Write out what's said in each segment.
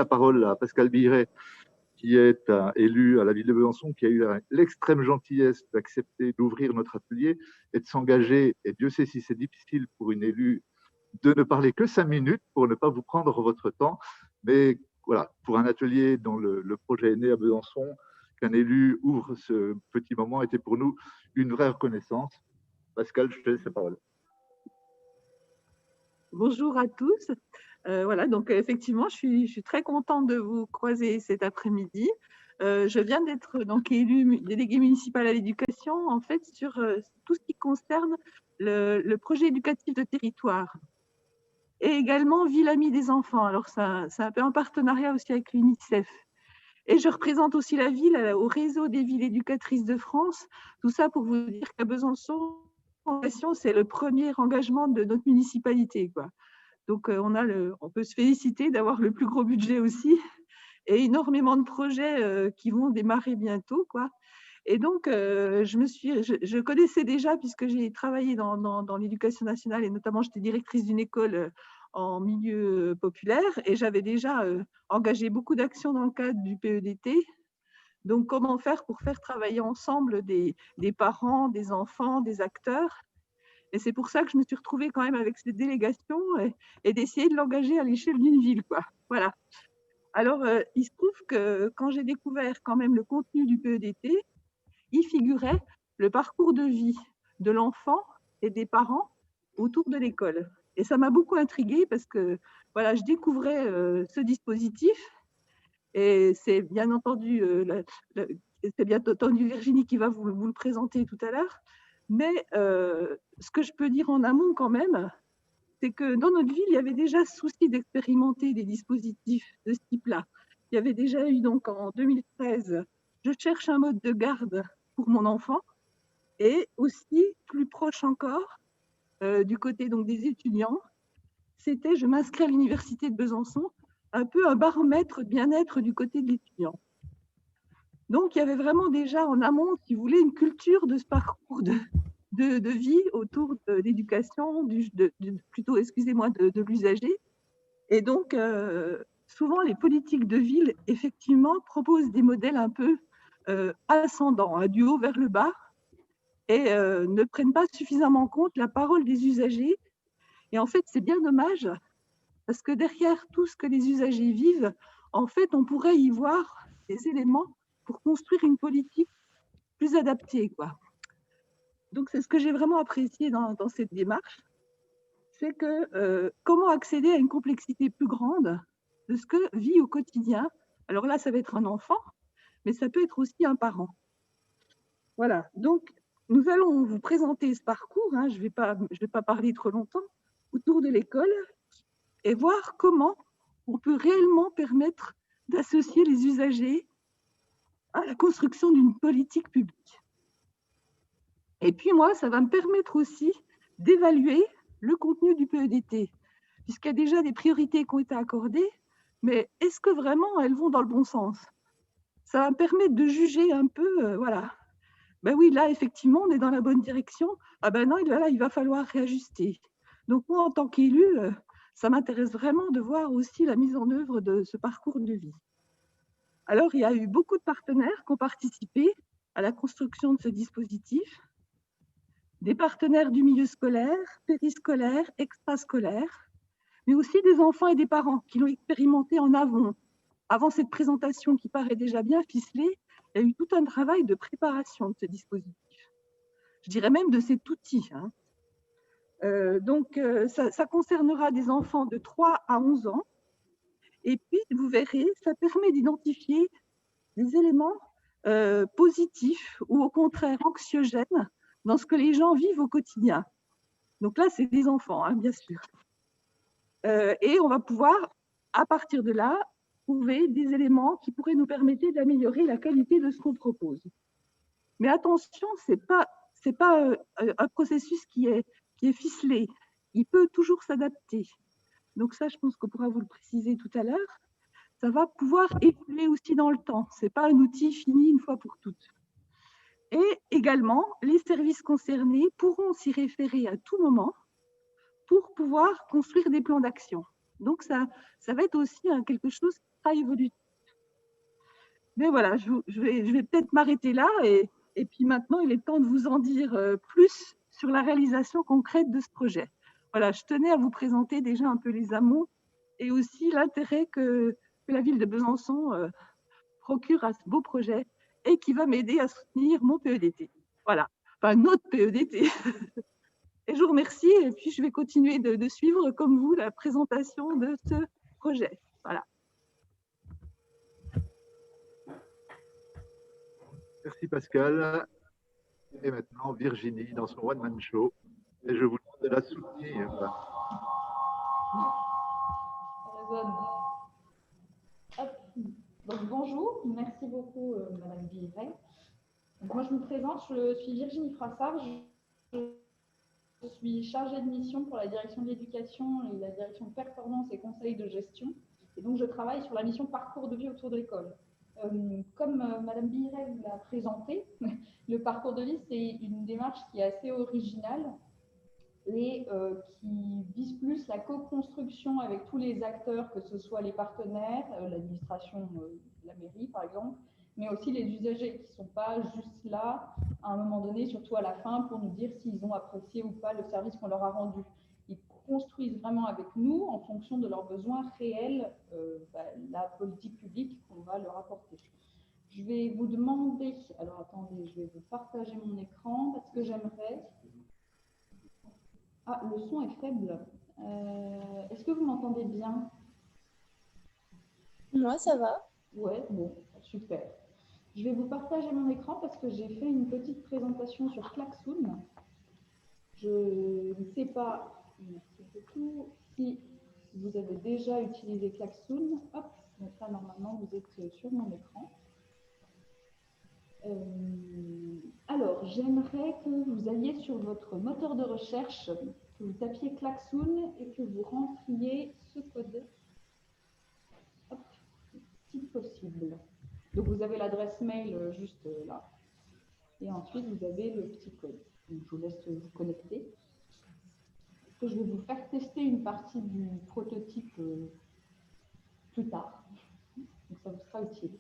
la parole à Pascal Biret, qui est élu à la ville de Besançon, qui a eu l'extrême gentillesse d'accepter d'ouvrir notre atelier et de s'engager. Et Dieu sait si c'est difficile pour une élue de ne parler que 5 minutes pour ne pas vous prendre votre temps. Mais voilà, pour un atelier dont le projet est né à Besançon, qu'un élu ouvre ce petit moment était pour nous une vraie reconnaissance. Pascal, je te laisse la parole. Bonjour à tous. Voilà, donc effectivement, je suis très contente de vous croiser cet après-midi. Je viens d'être donc élue déléguée municipale à l'éducation, en fait, sur tout ce qui concerne le projet éducatif de territoire et également Ville Amie des enfants. Alors, c'est un peu en partenariat aussi avec l'UNICEF. Et je représente aussi la ville au réseau des villes éducatrices de France. Tout ça pour vous dire qu'à Besançon, c'est le premier engagement de notre municipalité, quoi. Donc, on peut se féliciter d'avoir le plus gros budget aussi et énormément de projets qui vont démarrer bientôt, quoi. Et donc, je connaissais déjà, puisque j'ai travaillé dans l'éducation nationale et notamment j'étais directrice d'une école en milieu populaire et j'avais déjà engagé beaucoup d'actions dans le cadre du PEDT. Donc, comment faire pour faire travailler ensemble des parents, des enfants, des acteurs. Et c'est pour ça que je me suis retrouvée quand même avec cette délégation et d'essayer de l'engager à l'échelle d'une ville, quoi. Voilà. Alors, il se trouve que quand j'ai découvert quand même le contenu du PEDT, il figurait le parcours de vie de l'enfant et des parents autour de l'école. Et ça m'a beaucoup intriguée parce que voilà, je découvrais ce dispositif et c'est bien entendu, c'est bien entendu Virginie qui va vous le présenter tout à l'heure. Mais ce que je peux dire en amont quand même, c'est que dans notre ville, il y avait déjà souci d'expérimenter des dispositifs de ce type-là. Il y avait déjà eu donc en 2013, je cherche un mode de garde pour mon enfant, et aussi plus proche encore, du côté donc des étudiants, c'était je m'inscris à l'université de Besançon, un peu un baromètre de bien-être du côté de l'étudiant. Donc il y avait vraiment déjà en amont, si vous voulez, une culture de ce parcours de vie autour de l'éducation, plutôt, excusez-moi, de l'usager. Et donc, souvent, les politiques de ville, effectivement, proposent des modèles un peu ascendants, hein, du haut vers le bas, et ne prennent pas suffisamment en compte la parole des usagers. Et en fait, c'est bien dommage, parce que derrière tout ce que les usagers vivent, en fait, on pourrait y voir des éléments pour construire une politique plus adaptée, quoi. Donc, c'est ce que j'ai vraiment apprécié dans cette démarche, c'est que comment accéder à une complexité plus grande de ce que vit au quotidien. Alors là, ça va être un enfant, mais ça peut être aussi un parent. Voilà, donc nous allons vous présenter ce parcours, hein, je ne vais pas parler trop longtemps, autour de l'école et voir comment on peut réellement permettre d'associer les usagers à la construction d'une politique publique. Et puis moi, ça va me permettre aussi d'évaluer le contenu du PEDT, puisqu'il y a déjà des priorités qui ont été accordées, mais est-ce que vraiment elles vont dans le bon sens? Ça va me permettre de juger un peu, voilà. Ben oui, là, effectivement, on est dans la bonne direction. Ah ben non, là, il va falloir réajuster. Donc moi, en tant qu'élu, ça m'intéresse vraiment de voir aussi la mise en œuvre de ce parcours de vie. Alors, il y a eu beaucoup de partenaires qui ont participé à la construction de ce dispositif. Des partenaires du milieu scolaire, périscolaire, extrascolaire, mais aussi des enfants et des parents qui l'ont expérimenté en amont. Avant cette présentation qui paraît déjà bien ficelée, il y a eu tout un travail de préparation de ce dispositif. Je dirais même de cet outil. Hein. Ça concernera des enfants de 3 à 11 ans. Et puis, vous verrez, ça permet d'identifier des éléments positifs ou au contraire anxiogènes dans ce que les gens vivent au quotidien. Donc là, c'est des enfants, hein, bien sûr. Et on va pouvoir, à partir de là, trouver des éléments qui pourraient nous permettre d'améliorer la qualité de ce qu'on propose. Mais attention, ce n'est pas un processus qui est ficelé. Il peut toujours s'adapter. Donc ça, je pense qu'on pourra vous le préciser tout à l'heure. Ça va pouvoir évoluer aussi dans le temps. Ce n'est pas un outil fini une fois pour toutes. Et également, les services concernés pourront s'y référer à tout moment pour pouvoir construire des plans d'action. Donc, ça va être aussi quelque chose ultra évolutif. Mais voilà, je vais peut-être m'arrêter là et puis maintenant, il est temps de vous en dire plus sur la réalisation concrète de ce projet. Voilà, je tenais à vous présenter déjà un peu les amont et aussi l'intérêt que la ville de Besançon procure à ce beau projet et qui va m'aider à soutenir mon PEDT. Voilà, enfin notre PEDT. Et je vous remercie et puis je vais continuer de suivre comme vous la présentation de ce projet. Voilà. Merci Pascal. Et maintenant Virginie dans son one-man show. Et je vous demande de la soutenir. Donc, bonjour, merci beaucoup Madame Villeray. Moi je me présente, je suis Virginie Frassard, je suis chargée de mission pour la direction de l'éducation et la direction de performance et conseil de gestion. Et donc je travaille sur la mission parcours de vie autour de l'école. Comme Madame Villeray l'a présenté, le parcours de vie c'est une démarche qui est assez originale et qui vise plus la co-construction avec tous les acteurs, que ce soit les partenaires, l'administration, la mairie par exemple, mais aussi les usagers qui ne sont pas juste là à un moment donné, surtout à la fin, pour nous dire s'ils ont apprécié ou pas le service qu'on leur a rendu. Ils construisent vraiment avec nous, en fonction de leurs besoins réels, la politique publique qu'on va leur apporter. Je vais vous demander, alors attendez, je vais vous partager mon écran parce que j'aimerais... Ah, le son est faible. Est-ce que vous m'entendez bien? Moi, ça va. Ouais, bon, super. Je vais vous partager mon écran parce que j'ai fait une petite présentation sur Klaxoon. Je ne sais pas, merci beaucoup, si vous avez déjà utilisé Klaxoon. Hop, donc là, normalement, vous êtes sur mon écran. Alors, j'aimerais que vous alliez sur votre moteur de recherche, que vous tapiez Klaxoon et que vous rentriez ce code. Hop, si possible. Donc, vous avez l'adresse mail juste là. Et ensuite, vous avez le petit code. Donc, je vous laisse vous connecter. Que je vais vous faire tester une partie du prototype plus tard. Donc, ça vous sera utile.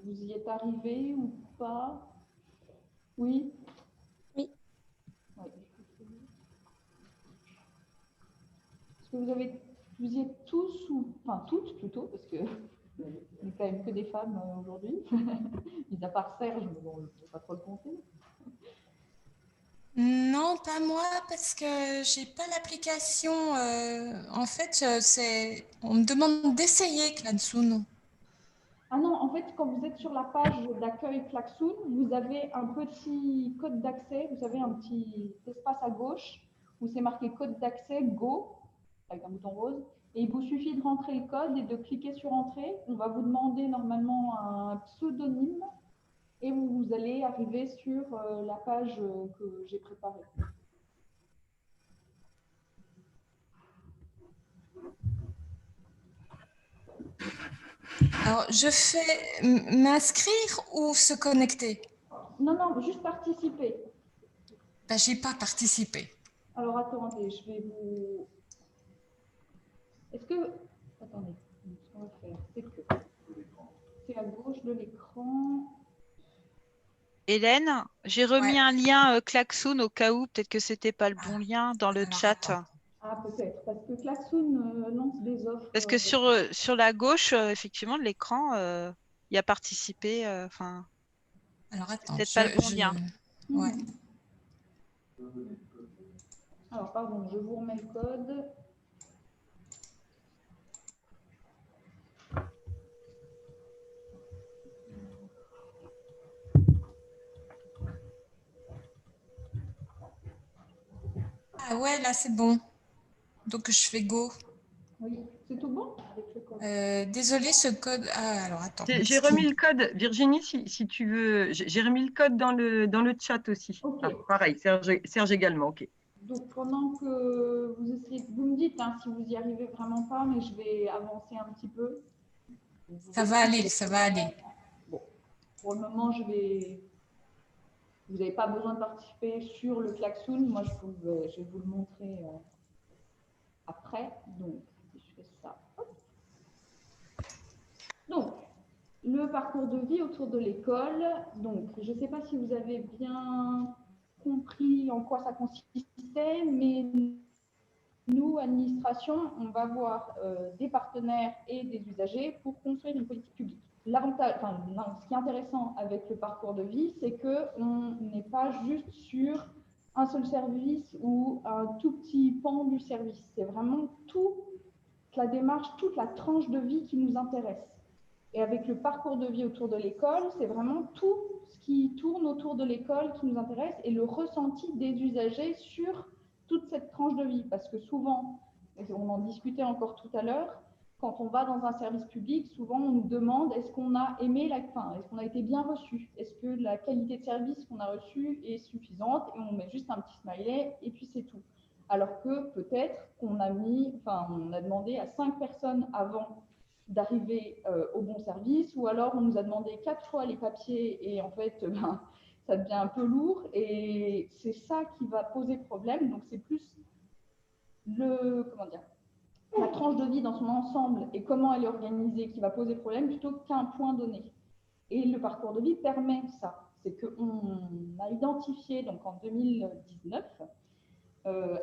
Vous y êtes arrivé ou pas? Oui? Oui. Ouais. Est-ce que vous y êtes tous, ou enfin toutes plutôt, parce que il n'y a quand même que des femmes aujourd'hui, mis à part Serge, mais bon, je ne vais pas trop le compter. Non, pas moi, parce que j'ai pas l'application. En fait, on me demande d'essayer Klaxoon. Ah non, en fait, quand vous êtes sur la page d'accueil Klaxoon, vous avez un petit code d'accès, vous avez un petit espace à gauche où c'est marqué code d'accès Go, avec un bouton rose, et il vous suffit de rentrer le code et de cliquer sur Entrée. On va vous demander normalement un pseudonyme et vous allez arriver sur la page que j'ai préparée. Alors, je fais m'inscrire ou se connecter? Non, non, juste participer. Ben, j'ai pas participé. Alors, attendez, je vais vous... Est-ce que... Attendez, ce qu'on va faire, c'est que... C'est à gauche de l'écran. Hélène, j'ai remis un lien Klaxoon au cas où, peut-être que c'était pas le bon lien dans le Alors, chat. attends. Ah, peut-être, parce que Klaxoon lance des offres. Parce que sur la gauche, effectivement, de l'écran, il y a participé. Enfin, Alors, attends. peut-être pas le bon lien. Ouais. Alors, pardon, je vous remets le code. Ah ouais, là c'est bon. Donc je fais go. Oui, c'est tout bon avec le code. Désolée, ce code. Ah, alors attends. J'ai remis le code, Virginie, si tu veux. J'ai remis le code dans le chat aussi. Ok. Ah, pareil, Serge également, ok. Donc, pendant que vous essayez, vous me dites si vous y arrivez vraiment pas, mais je vais avancer un petit peu. Ça va aller, ça va aller. Bon, pour le moment, vous n'avez pas besoin de participer sur le klaxon. Moi, je vais vous le montrer après. Donc, je fais ça. Hop. Donc, le parcours de vie autour de l'école. Donc, je ne sais pas si vous avez bien compris en quoi ça consistait, mais nous, administration, on va voir des partenaires et des usagers pour construire une politique publique. L'avantage, ce qui est intéressant avec le parcours de vie, c'est qu'on n'est pas juste sur un seul service ou un tout petit pan du service. C'est vraiment toute la démarche, toute la tranche de vie qui nous intéresse. Et avec le parcours de vie autour de l'école, c'est vraiment tout ce qui tourne autour de l'école qui nous intéresse et le ressenti des usagers sur toute cette tranche de vie. Parce que souvent, on en discutait encore tout à l'heure, quand on va dans un service public, souvent on nous demande est-ce qu'on a aimé est-ce qu'on a été bien reçu, est-ce que la qualité de service qu'on a reçue est suffisante, et on met juste un petit smiley et puis c'est tout. Alors que peut-être qu'on a on a demandé à 5 personnes avant d'arriver au bon service, ou alors on nous a demandé 4 fois les papiers et en fait ça devient un peu lourd, et c'est ça qui va poser problème. Donc c'est plus la tranche de vie dans son ensemble et comment elle est organisée qui va poser problème plutôt qu'un point donné. Et le parcours de vie permet ça. C'est qu'on a identifié donc en 2019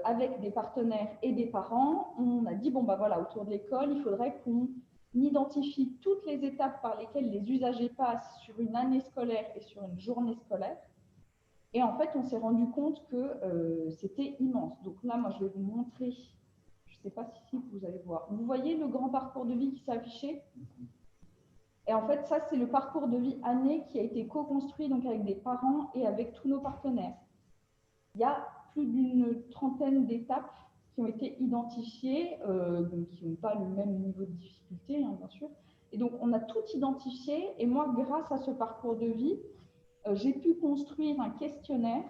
avec des partenaires et des parents, on a dit bon voilà, autour de l'école, il faudrait qu'on identifie toutes les étapes par lesquelles les usagers passent sur une année scolaire et sur une journée scolaire. Et en fait, on s'est rendu compte que c'était immense. Donc là, moi, je vais vous montrer, je ne sais pas si vous allez voir. Vous voyez le grand parcours de vie qui s'est affiché? Et en fait, ça, c'est le parcours de vie année qui a été co-construit donc avec des parents et avec tous nos partenaires. Il y a plus d'une trentaine d'étapes qui ont été identifiées, donc qui n'ont pas le même niveau de difficulté, bien sûr. Et donc, on a tout identifié. Et moi, grâce à ce parcours de vie, j'ai pu construire un questionnaire.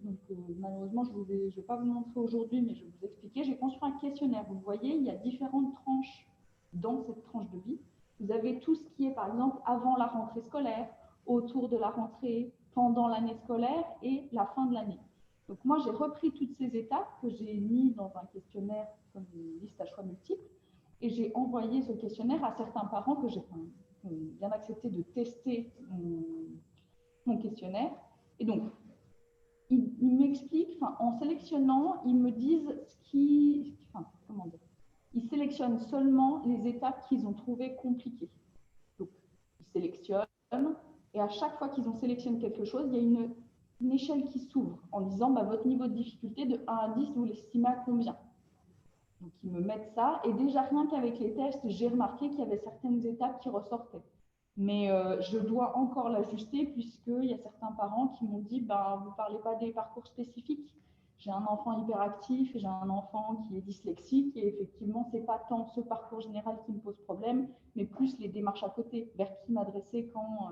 Donc, malheureusement, je ne vais pas vous le montrer aujourd'hui, mais je vais vous expliquer. J'ai construit un questionnaire. Vous voyez, il y a différentes tranches dans cette tranche de vie. Vous avez tout ce qui est, par exemple, avant la rentrée scolaire, autour de la rentrée, pendant l'année scolaire et la fin de l'année. Donc, moi, j'ai repris toutes ces étapes que j'ai mis dans un questionnaire comme une liste à choix multiples, et j'ai envoyé ce questionnaire à certains parents que j'ai bien accepté de tester mon questionnaire. Et donc, ils m'expliquent, en sélectionnant, ils me disent ils sélectionnent seulement les étapes qu'ils ont trouvées compliquées. Donc, ils sélectionnent, et à chaque fois qu'ils ont sélectionné quelque chose, il y a une échelle qui s'ouvre en disant votre niveau de difficulté de 1 à 10, vous l'estimez à combien? Donc, ils me mettent ça, et déjà rien qu'avec les tests, j'ai remarqué qu'il y avait certaines étapes qui ressortaient. Mais je dois encore l'ajuster, puisqu'il y a certains parents qui m'ont dit vous ne parlez pas des parcours spécifiques. J'ai un enfant hyperactif, j'ai un enfant qui est dyslexique, et effectivement, ce n'est pas tant ce parcours général qui me pose problème, mais plus les démarches à côté, vers qui m'adresser quand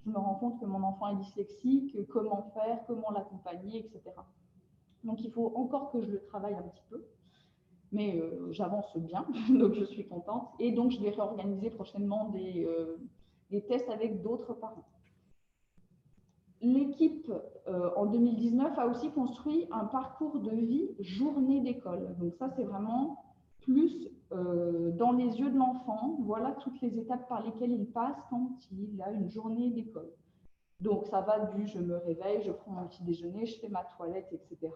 je me rends compte que mon enfant est dyslexique, comment faire, comment l'accompagner, etc. Donc, il faut encore que je le travaille un petit peu, mais j'avance bien, donc je suis contente. Et donc, je vais réorganiser prochainement des tests avec d'autres parents. L'équipe, en 2019, a aussi construit un parcours de vie journée d'école. Donc ça, c'est vraiment plus dans les yeux de l'enfant. Voilà toutes les étapes par lesquelles il passe quand il a une journée d'école. Donc, ça va du je me réveille, je prends mon petit déjeuner, je fais ma toilette, etc.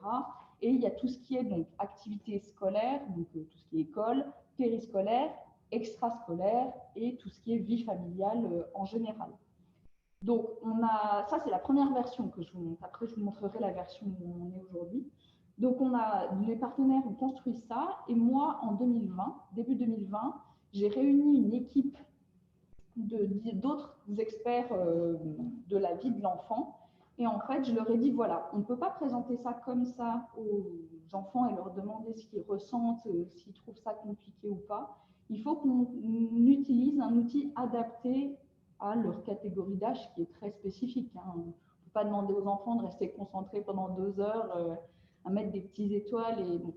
Et il y a tout ce qui est donc activité scolaire, donc tout ce qui est école, périscolaire, extrascolaire et tout ce qui est vie familiale en général. Donc, ça, c'est la première version que je vous montre. Après, je vous montrerai la version où on est aujourd'hui. Donc, les partenaires ont construit ça. Et moi, en 2020, début 2020, j'ai réuni une équipe d'autres experts de la vie de l'enfant. Et en fait, je leur ai dit, voilà, on ne peut pas présenter ça comme ça aux enfants et leur demander ce qu'ils ressentent, s'ils trouvent ça compliqué ou pas. Il faut qu'on utilise un outil adapté à leur catégorie d'âge qui est très spécifique. On ne peut pas demander aux enfants de rester concentrés pendant 2 heures à mettre des petites étoiles. Bon.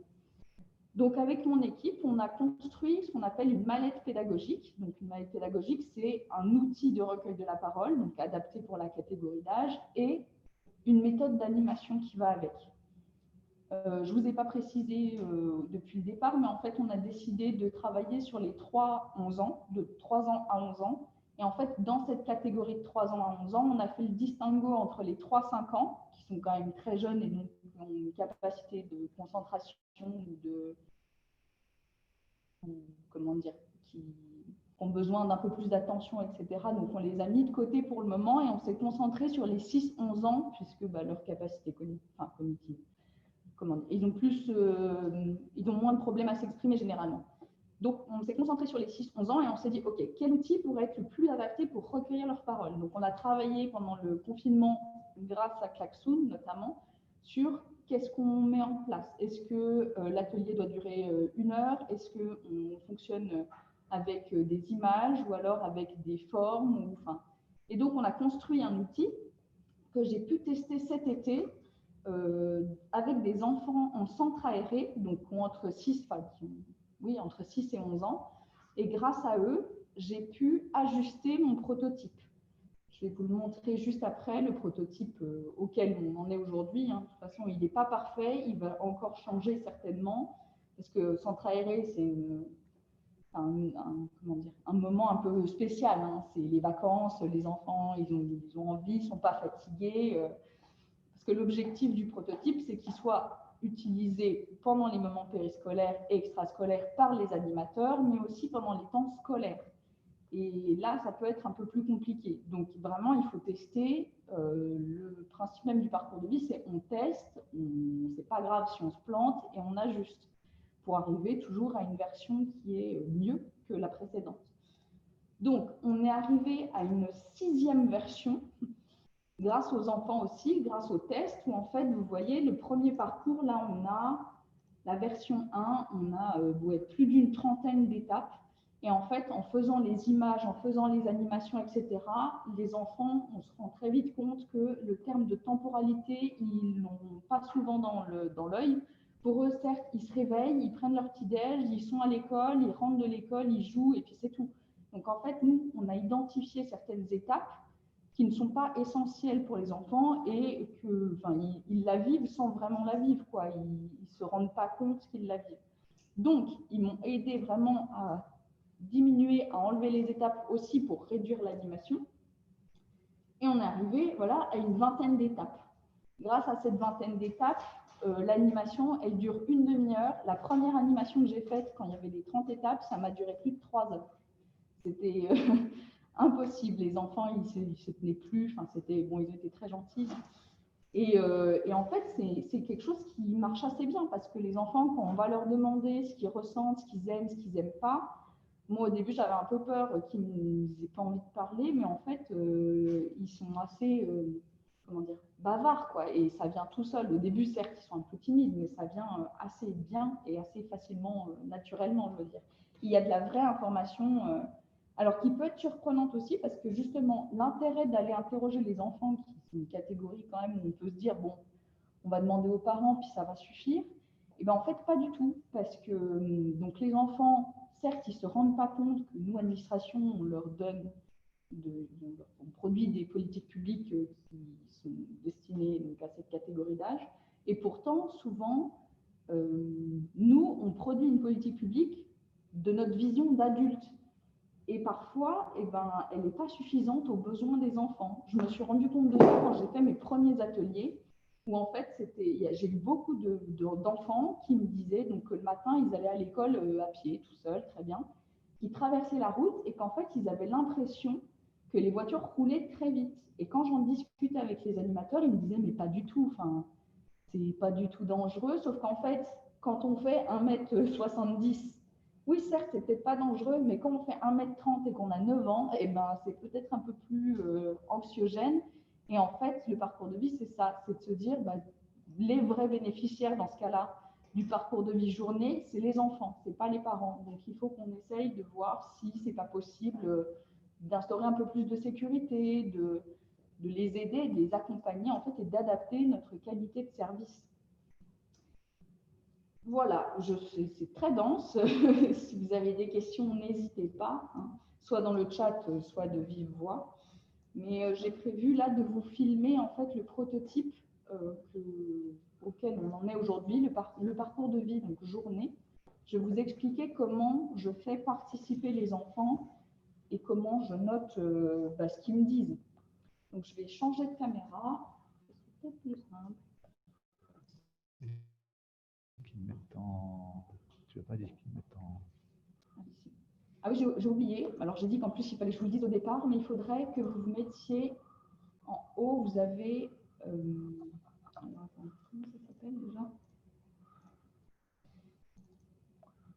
Donc, avec mon équipe, on a construit ce qu'on appelle une mallette pédagogique. Donc, une mallette pédagogique, c'est un outil de recueil de la parole, donc adapté pour la catégorie d'âge, et une méthode d'animation qui va avec. Je ne vous ai pas précisé depuis le départ, mais en fait, on a décidé de travailler sur les 3-11 ans, de 3 ans à 11 ans. Et en fait, dans cette catégorie de 3 ans à 11 ans, on a fait le distinguo entre les 3-5 ans, qui sont quand même très jeunes et donc ont une capacité de concentration ou de, comment dire, qui ont besoin d'un peu plus d'attention, etc. Donc, on les a mis de côté pour le moment et on s'est concentré sur les 6-11 ans, puisque leur capacité cognitive. Ils ont moins de problèmes à s'exprimer généralement. Donc, on s'est concentré sur les 6-11 ans et on s'est dit, OK, quel outil pourrait être le plus adapté pour recueillir leurs paroles? Donc, on a travaillé pendant le confinement, grâce à Klaxoon notamment, sur qu'est-ce qu'on met en place. Est-ce que l'atelier doit durer 1 heure? Est-ce qu'on fonctionne avec des images ou alors avec des formes Et donc, on a construit un outil que j'ai pu tester cet été avec des enfants en centre aéré, donc entre 6 et 11 ans. Et grâce à eux, j'ai pu ajuster mon prototype. Je vais vous le montrer juste après, le prototype auquel on en est aujourd'hui. De toute façon, il n'est pas parfait, il va encore changer certainement, parce que centre aéré, c'est un moment un peu spécial. C'est les vacances, les enfants, ils ont envie, ils ne sont pas fatigués. Parce que l'objectif du prototype, c'est qu'il soit utilisé pendant les moments périscolaires et extrascolaires par les animateurs, mais aussi pendant les temps scolaires. Et là, ça peut être un peu plus compliqué. Donc, vraiment, il faut tester. Le principe même du parcours de vie, c'est on teste, c'est pas grave si on se plante, et on ajuste pour arriver toujours à une version qui est mieux que la précédente. Donc, on est arrivé à une 6e version, grâce aux enfants aussi, grâce aux tests, où en fait, vous voyez, le premier parcours, là, on a la version 1, on a plus d'une 30aine d'étapes. Et en fait, en faisant les images, en faisant les animations, etc., les enfants, on se rend très vite compte que le terme de temporalité, ils l'ont pas souvent dans l'œil. Pour eux, certes, ils se réveillent, ils prennent leur petit-déj, ils sont à l'école, ils rentrent de l'école, ils jouent, et puis c'est tout. Donc en fait, nous, on a identifié certaines étapes qui ne sont pas essentielles pour les enfants et qu'ils la vivent sans vraiment la vivre, quoi. Ils ne se rendent pas compte qu'ils la vivent. Donc, ils m'ont aidé vraiment à diminuer, à enlever les étapes aussi pour réduire l'animation. Et on est arrivé à une 20aine d'étapes. Grâce à cette 20aine d'étapes, l'animation, elle dure une demi-heure. La première animation que j'ai faite, quand il y avait les 30 étapes, ça m'a duré plus de 3 heures. C'était impossible. Les enfants, ils ne se tenaient plus. Ils étaient très gentils. Et en fait, c'est quelque chose qui marche assez bien parce que les enfants, quand on va leur demander ce qu'ils ressentent, ce qu'ils n'aiment pas, moi, au début, j'avais un peu peur qu'ils n'aient pas envie de parler, mais en fait, ils sont assez, bavards, quoi. Et ça vient tout seul. Au début, certes, ils sont un peu timides, mais ça vient assez bien et assez facilement, naturellement, je veux dire. Il y a de la vraie information, alors qui peut être surprenante aussi, parce que justement, l'intérêt d'aller interroger les enfants, qui sont une catégorie quand même où on peut se dire, bon, on va demander aux parents, puis ça va suffire. Et bien, en fait, pas du tout, parce que donc les enfants, certes, ils ne se rendent pas compte que nous, administration, on leur donne, on produit des politiques publiques qui sont destinées donc, à cette catégorie d'âge. Et pourtant, souvent, nous, on produit une politique publique de notre vision d'adulte. Et parfois, elle n'est pas suffisante aux besoins des enfants. Je me suis rendu compte de ça quand j'ai fait mes premiers ateliers, où en fait, j'ai eu beaucoup d'enfants qui me disaient donc, que le matin, ils allaient à l'école à pied, tout seuls, très bien, qui traversaient la route et qu'en fait, ils avaient l'impression que les voitures roulaient très vite. Et quand j'en discutais avec les animateurs, ils me disaient, mais pas du tout, c'est pas du tout dangereux, sauf qu'en fait, quand on fait 1m70, oui, certes, c'est peut-être pas dangereux, mais quand on fait 1m30 et qu'on a 9 ans, c'est peut-être un peu plus anxiogène. Et en fait, le parcours de vie, c'est ça, c'est de se dire, les vrais bénéficiaires dans ce cas-là, du parcours de vie journée, c'est les enfants, ce n'est pas les parents. Donc, il faut qu'on essaye de voir si ce n'est pas possible d'instaurer un peu plus de sécurité, de les aider, de les accompagner en fait, et d'adapter notre qualité de service. Voilà, c'est très dense. Si vous avez des questions, n'hésitez pas, hein, soit dans le chat, soit de vive voix. Mais j'ai prévu là de vous filmer en fait le prototype auquel on en est aujourd'hui, le parcours de vie, donc journée. Je vais vous expliquer comment je fais participer les enfants et comment je note ce qu'ils me disent. Donc je vais changer de caméra, c'est peut-être plus simple. Tu veux pas dire qu'ils mettent en... Ah oui, j'ai oublié. Alors j'ai dit qu'en plus il fallait que je vous le dise au départ, mais il faudrait que vous vous mettiez en haut. Vous avez comment ça s'appelle déjà?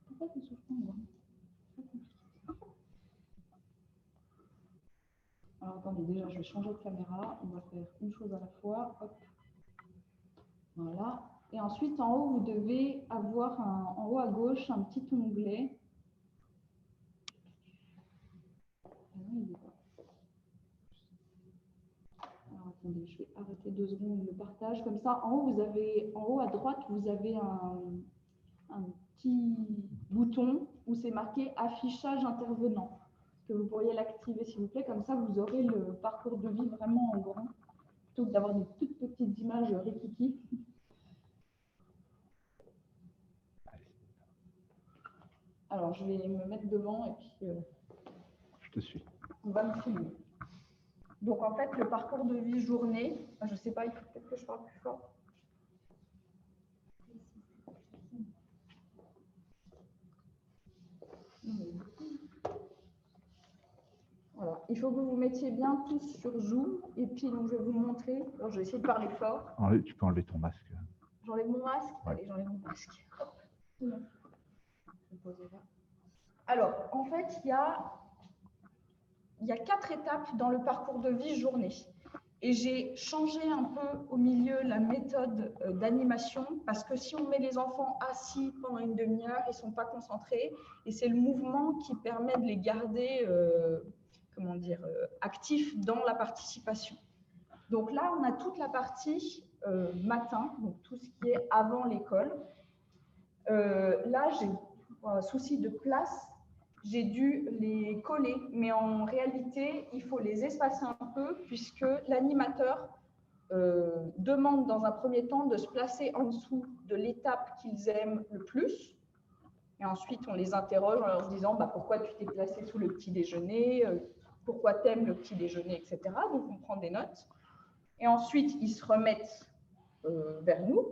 Pourquoi ça s'ouvre pas? Alors attendez, déjà je vais changer de caméra. On va faire une chose à la fois. Hop. Voilà. Et ensuite en haut, vous devez avoir en haut à gauche un petit onglet. Alors, attendez, je vais arrêter 2 secondes le partage. Comme ça, en haut à droite, vous avez un petit bouton où c'est marqué affichage intervenant. Que vous pourriez l'activer s'il vous plaît. Comme ça, vous aurez le parcours de vie vraiment en grand, plutôt que d'avoir des toutes petites images rikiki. Alors, je vais me mettre devant et puis Je te suis. On va me filmer. Donc, en fait, le parcours de vie journée, je ne sais pas, il faut peut-être que je parle plus fort. Voilà. Il faut que vous vous mettiez bien tous sur Zoom. Et puis, donc, je vais vous montrer. Alors, je vais essayer de parler fort. Tu peux enlever ton masque. J'enlève mon masque. Ouais. Allez, j'enlève mon masque. Hop. Je vais poser là. Alors, en fait, il y a 4 étapes dans le parcours de vie journée. Et j'ai changé un peu au milieu la méthode d'animation parce que si on met les enfants assis pendant une demi-heure, ils ne sont pas concentrés et c'est le mouvement qui permet de les garder actifs dans la participation. Donc là, on a toute la partie matin, donc tout ce qui est avant l'école. Là, j'ai un souci de place. J'ai dû les coller, mais en réalité, il faut les espacer un peu puisque l'animateur demande dans un premier temps de se placer en dessous de l'étape qu'ils aiment le plus. Et ensuite, on les interroge en leur disant pourquoi tu t'es placé sous le petit déjeuner, pourquoi tu aimes le petit déjeuner, etc. Donc, on prend des notes. Et ensuite, ils se remettent vers nous.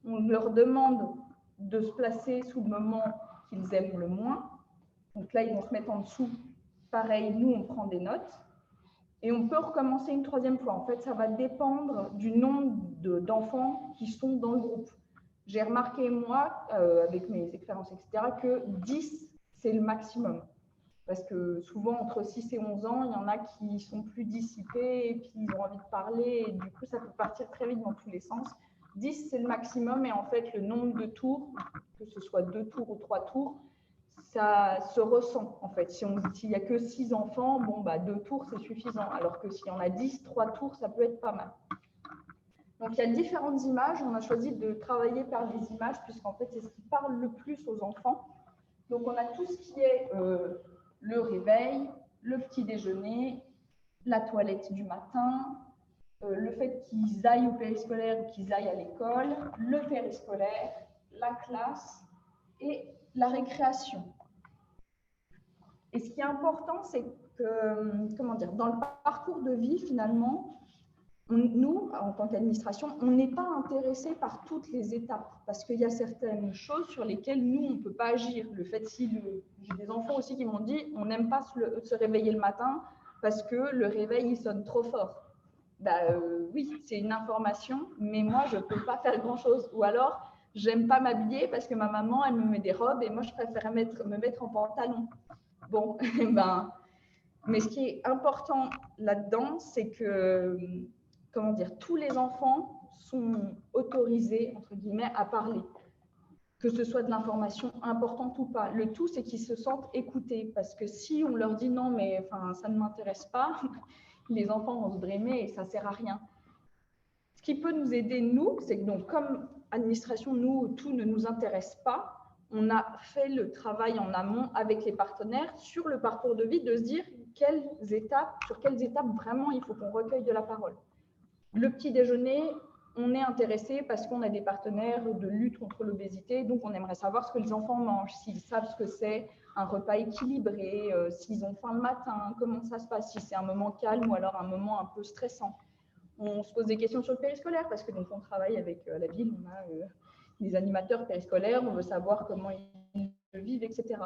On leur demande de se placer sous le moment qu'ils aiment le moins. Donc là, ils vont se mettre en dessous. Pareil, nous, on prend des notes. Et on peut recommencer une 3e fois. En fait, ça va dépendre du nombre d'enfants qui sont dans le groupe. J'ai remarqué, moi, avec mes expériences, etc., que 10, c'est le maximum. Parce que souvent, entre 6 et 11 ans, il y en a qui sont plus dissipés et puis ils ont envie de parler. Et du coup, ça peut partir très vite dans tous les sens. 10, c'est le maximum. Et en fait, le nombre de tours, que ce soit 2 tours ou 3 tours, ça se ressent en fait. S'il n'y a que 6 enfants, 2 tours c'est suffisant. Alors que s'il y en a 10, 3 tours, ça peut être pas mal. Donc il y a différentes images. On a choisi de travailler par les images puisqu'en fait c'est ce qui parle le plus aux enfants. Donc on a tout ce qui est le réveil, le petit déjeuner, la toilette du matin, le fait qu'ils aillent au périscolaire ou qu'ils aillent à l'école, le périscolaire, la classe et la récréation. Et ce qui est important, c'est que, dans le parcours de vie, finalement, nous, en tant qu'administration, on n'est pas intéressé par toutes les étapes parce qu'il y a certaines choses sur lesquelles nous, on ne peut pas agir. Le fait, j'ai des enfants aussi qui m'ont dit, on n'aime pas se réveiller le matin parce que le réveil, il sonne trop fort. Oui, c'est une information, mais moi, je ne peux pas faire grand-chose. Ou alors, j'aime pas m'habiller parce que ma maman, elle me met des robes et moi, je préfère me mettre en pantalon. Bon, mais ce qui est important là-dedans, c'est que, tous les enfants sont autorisés, entre guillemets, à parler. que ce soit de l'information importante ou pas. Le tout, c'est qu'ils se sentent écoutés, parce que si on leur dit non, mais enfin, ça ne m'intéresse pas, les enfants vont se brimer et ça ne sert à rien. Ce qui peut nous aider, nous, c'est que donc, comme administration, nous, tout ne nous intéresse pas, on a fait le travail en amont avec les partenaires sur le parcours de vie, de se dire sur quelles étapes vraiment il faut qu'on recueille de la parole. Le petit déjeuner, on est intéressé parce qu'on a des partenaires de lutte contre l'obésité, donc on aimerait savoir ce que les enfants mangent, s'ils savent ce que c'est un repas équilibré, s'ils ont faim le matin, comment ça se passe, si c'est un moment calme ou alors un moment un peu stressant. On se pose des questions sur le périscolaire parce que donc on travaille avec la ville, on a des animateurs périscolaires, on veut savoir comment ils vivent, etc.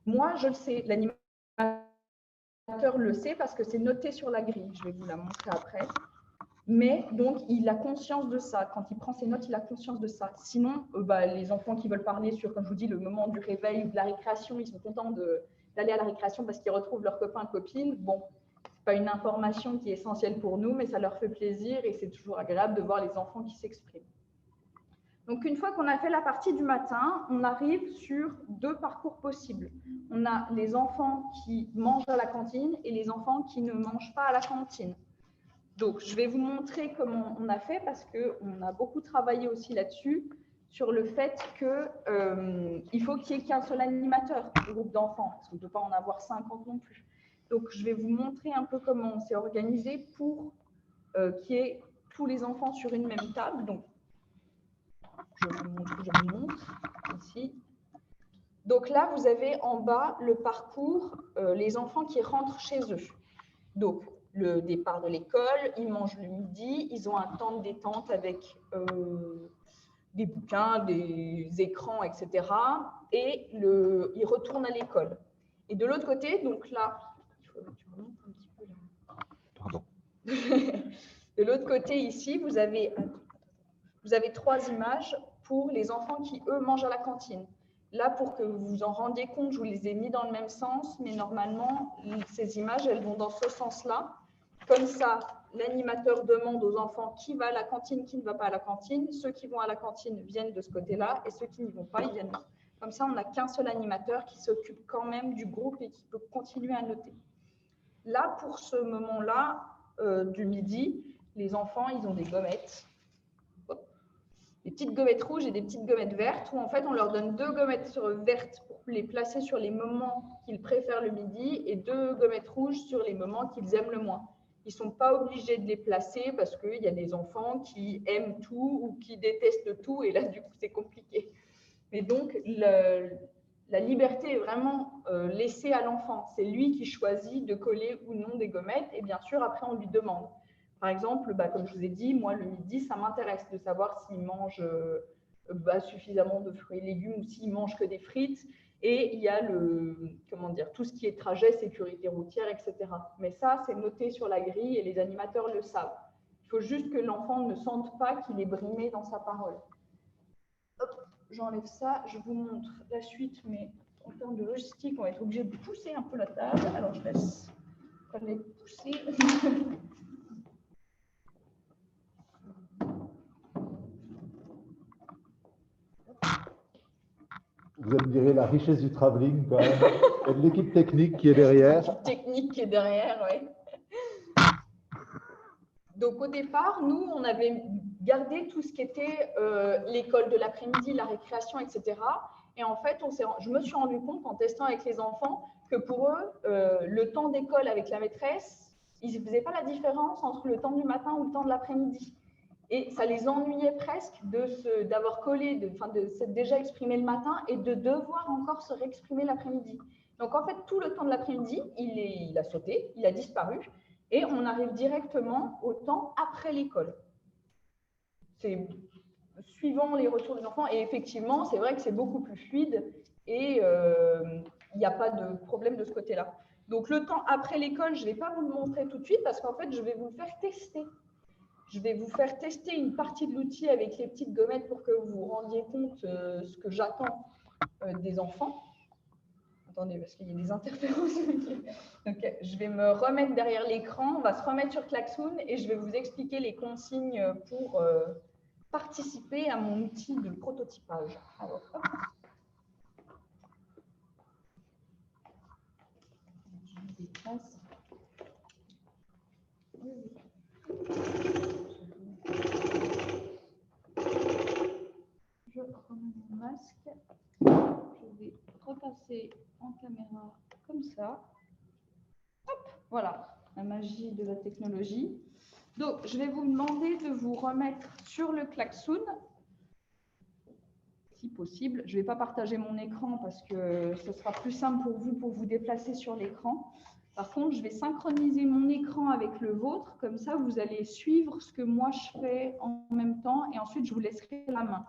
Moi, je le sais, l'animateur le sait parce que c'est noté sur la grille. Je vais vous la montrer après. Mais donc, il a conscience de ça. Quand il prend ses notes, il a conscience de ça. Sinon, les enfants qui veulent parler sur, comme je vous dis, le moment du réveil ou de la récréation, ils sont contents d'aller à la récréation parce qu'ils retrouvent leurs copains et copines. Bon, c'est pas une information qui est essentielle pour nous, mais ça leur fait plaisir et c'est toujours agréable de voir les enfants qui s'expriment. Donc, une fois qu'on a fait la partie du matin, on arrive sur 2 parcours possibles. On a les enfants qui mangent à la cantine et les enfants qui ne mangent pas à la cantine. Donc, je vais vous montrer comment on a fait parce qu'on a beaucoup travaillé aussi là-dessus, sur le fait qu'il faut qu'il n'y ait qu'un seul animateur du groupe d'enfants, parce qu'on ne peut pas en avoir 50 non plus. Donc, je vais vous montrer un peu comment on s'est organisé pour qu'il y ait tous les enfants sur une même table. Donc, je vous montre ici. Donc là, vous avez en bas le parcours, les enfants qui rentrent chez eux. Donc, le départ de l'école, ils mangent le midi, ils ont un temps de détente avec des bouquins, des écrans, etc. Et ils retournent à l'école. Et de l'autre côté, donc là, il faut que tu remontes un petit peu là. Pardon. De l'autre côté, ici, vous avez 3 images pour les enfants qui, eux, mangent à la cantine. Là, pour que vous vous en rendiez compte, je vous les ai mis dans le même sens, mais normalement, ces images, elles vont dans ce sens-là. Comme ça, l'animateur demande aux enfants qui va à la cantine, qui ne va pas à la cantine. Ceux qui vont à la cantine viennent de ce côté-là et ceux qui n'y vont pas, ils viennent là. Comme ça, on n'a qu'un seul animateur qui s'occupe quand même du groupe et qui peut continuer à noter. Là, pour ce moment-là du midi, les enfants, ils ont des gommettes. Des petites gommettes rouges et des petites gommettes vertes, où en fait, on leur donne 2 gommettes vertes pour les placer sur les moments qu'ils préfèrent le midi et 2 gommettes rouges sur les moments qu'ils aiment le moins. Ils ne sont pas obligés de les placer parce qu'il y a des enfants qui aiment tout ou qui détestent tout, et là, du coup, c'est compliqué. Mais donc, la liberté est vraiment laissée à l'enfant. C'est lui qui choisit de coller ou non des gommettes, et bien sûr, après, on lui demande. Par exemple, comme je vous ai dit, moi, le midi, ça m'intéresse de savoir s'il mange suffisamment de fruits et légumes ou s'il mange que des frites. Et il y a tout ce qui est trajet, sécurité routière, etc. Mais ça, c'est noté sur la grille et les animateurs le savent. Il faut juste que l'enfant ne sente pas qu'il est brimé dans sa parole. Hop, j'enlève ça, je vous montre la suite, mais en termes de logistique, on va être obligé de pousser un peu la table. Alors, je laisse les pousser. Vous admirez la richesse du travelling quand même, et de l'équipe technique qui est derrière. L'équipe technique qui est derrière, oui. Donc au départ, nous, on avait gardé tout ce qui était l'école de l'après-midi, la récréation, etc. Et en fait, je me suis rendu compte en testant avec les enfants que pour eux, le temps d'école avec la maîtresse, ils ne faisaient pas la différence entre le temps du matin ou le temps de l'après-midi. Et ça les ennuyait presque d'avoir collé, de s'être déjà exprimé le matin et de devoir encore se réexprimer l'après-midi. Donc, en fait, tout le temps de l'après-midi, il a sauté, il a disparu et on arrive directement au temps après l'école. C'est suivant les retours des enfants. Et effectivement, c'est vrai que c'est beaucoup plus fluide et il n'y a pas de problème de ce côté-là. Donc, le temps après l'école, je ne vais pas vous le montrer tout de suite parce qu'en fait, je vais vous le faire tester. Je vais vous faire tester une partie de l'outil avec les petites gommettes pour que vous vous rendiez compte ce que j'attends des enfants. Attendez, parce qu'il y a des interférences. Donc, je vais me remettre derrière l'écran, on va se remettre sur Klaxoon et je vais vous expliquer les consignes pour participer à mon outil de prototypage. Alors, hop. Je déplace. Je remets mon masque. Je vais repasser en caméra comme ça. Hop, voilà, la magie de la technologie. Donc, je vais vous demander de vous remettre sur le klaxon, si possible. Je ne vais pas partager mon écran parce que ce sera plus simple pour vous déplacer sur l'écran. Par contre, je vais synchroniser mon écran avec le vôtre. Comme ça, vous allez suivre ce que moi je fais en même temps et ensuite, je vous laisserai la main.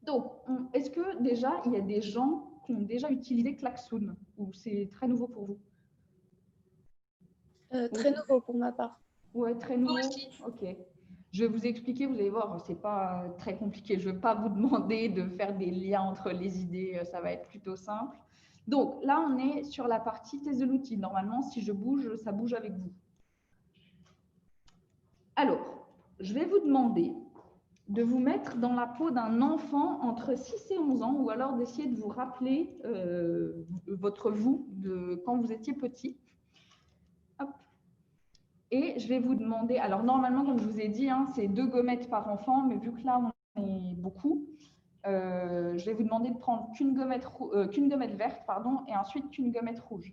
Donc, est-ce que déjà, il y a des gens qui ont déjà utilisé klaxon ou c'est très nouveau pour vous? Très nouveau pour ma part. Ouais, très nouveau. Moi aussi. Ok. Je vais vous expliquer, vous allez voir, c'est pas très compliqué. Je ne vais pas vous demander de faire des liens entre les idées, ça va être plutôt simple. Donc là, on est sur la partie test de l'outil. Normalement, si je bouge, ça bouge avec vous. Alors, je vais vous demander de vous mettre dans la peau d'un enfant entre 6 et 11 ans, ou alors d'essayer de vous rappeler votre vous de quand vous étiez petit. Hop. Et je vais vous demander, alors normalement, comme je vous ai dit, hein, c'est 2 gommettes par enfant, mais vu que là, on est beaucoup, je vais vous demander de prendre qu'une gommette verte, pardon, et ensuite qu'une gommette rouge.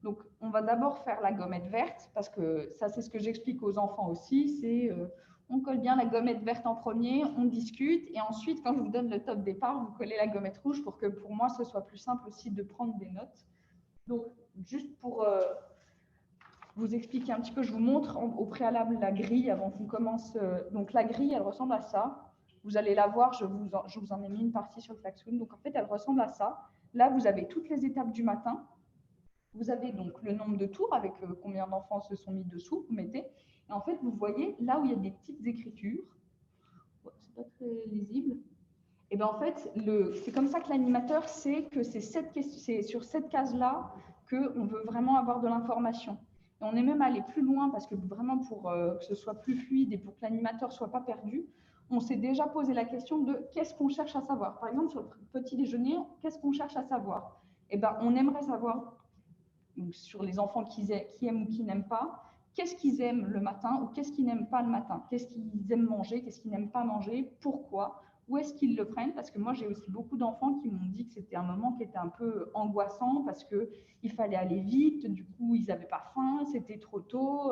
Donc, on va d'abord faire la gommette verte, parce que ça, c'est ce que j'explique aux enfants aussi, c'est on colle bien la gommette verte en premier, on discute, et ensuite, quand je vous donne le top départ, vous collez la gommette rouge pour que pour moi, ce soit plus simple aussi de prendre des notes. Donc, juste pour vous expliquer un petit peu, je vous montre au préalable la grille avant qu'on commence. Donc, la grille, elle ressemble à ça. Vous allez la voir, je vous en ai mis une partie sur le klaxon. Donc, en fait, elle ressemble à ça. Là, vous avez toutes les étapes du matin. Vous avez donc le nombre de tours avec combien d'enfants se sont mis dessous, vous mettez. Et en fait, vous voyez là où il y a des petites écritures. C'est pas très lisible. Et bien en fait, c'est comme ça que l'animateur sait que c'est sur cette case-là qu'on veut vraiment avoir de l'information. Et on est même allé plus loin parce que vraiment pour que ce soit plus fluide et pour que l'animateur ne soit pas perdu, on s'est déjà posé la question de qu'est-ce qu'on cherche à savoir. Par exemple, sur le petit déjeuner, qu'est-ce qu'on cherche à savoir? Et ben, on aimerait savoir, donc, sur les enfants qui aiment ou qui n'aiment pas, qu'est-ce qu'ils aiment le matin ou qu'est-ce qu'ils n'aiment pas le matin, qu'est-ce qu'ils aiment manger, qu'est-ce qu'ils n'aiment pas manger, pourquoi, où est-ce qu'ils le prennent, parce que moi j'ai aussi beaucoup d'enfants qui m'ont dit que c'était un moment qui était un peu angoissant parce qu'il fallait aller vite, du coup ils n'avaient pas faim, c'était trop tôt,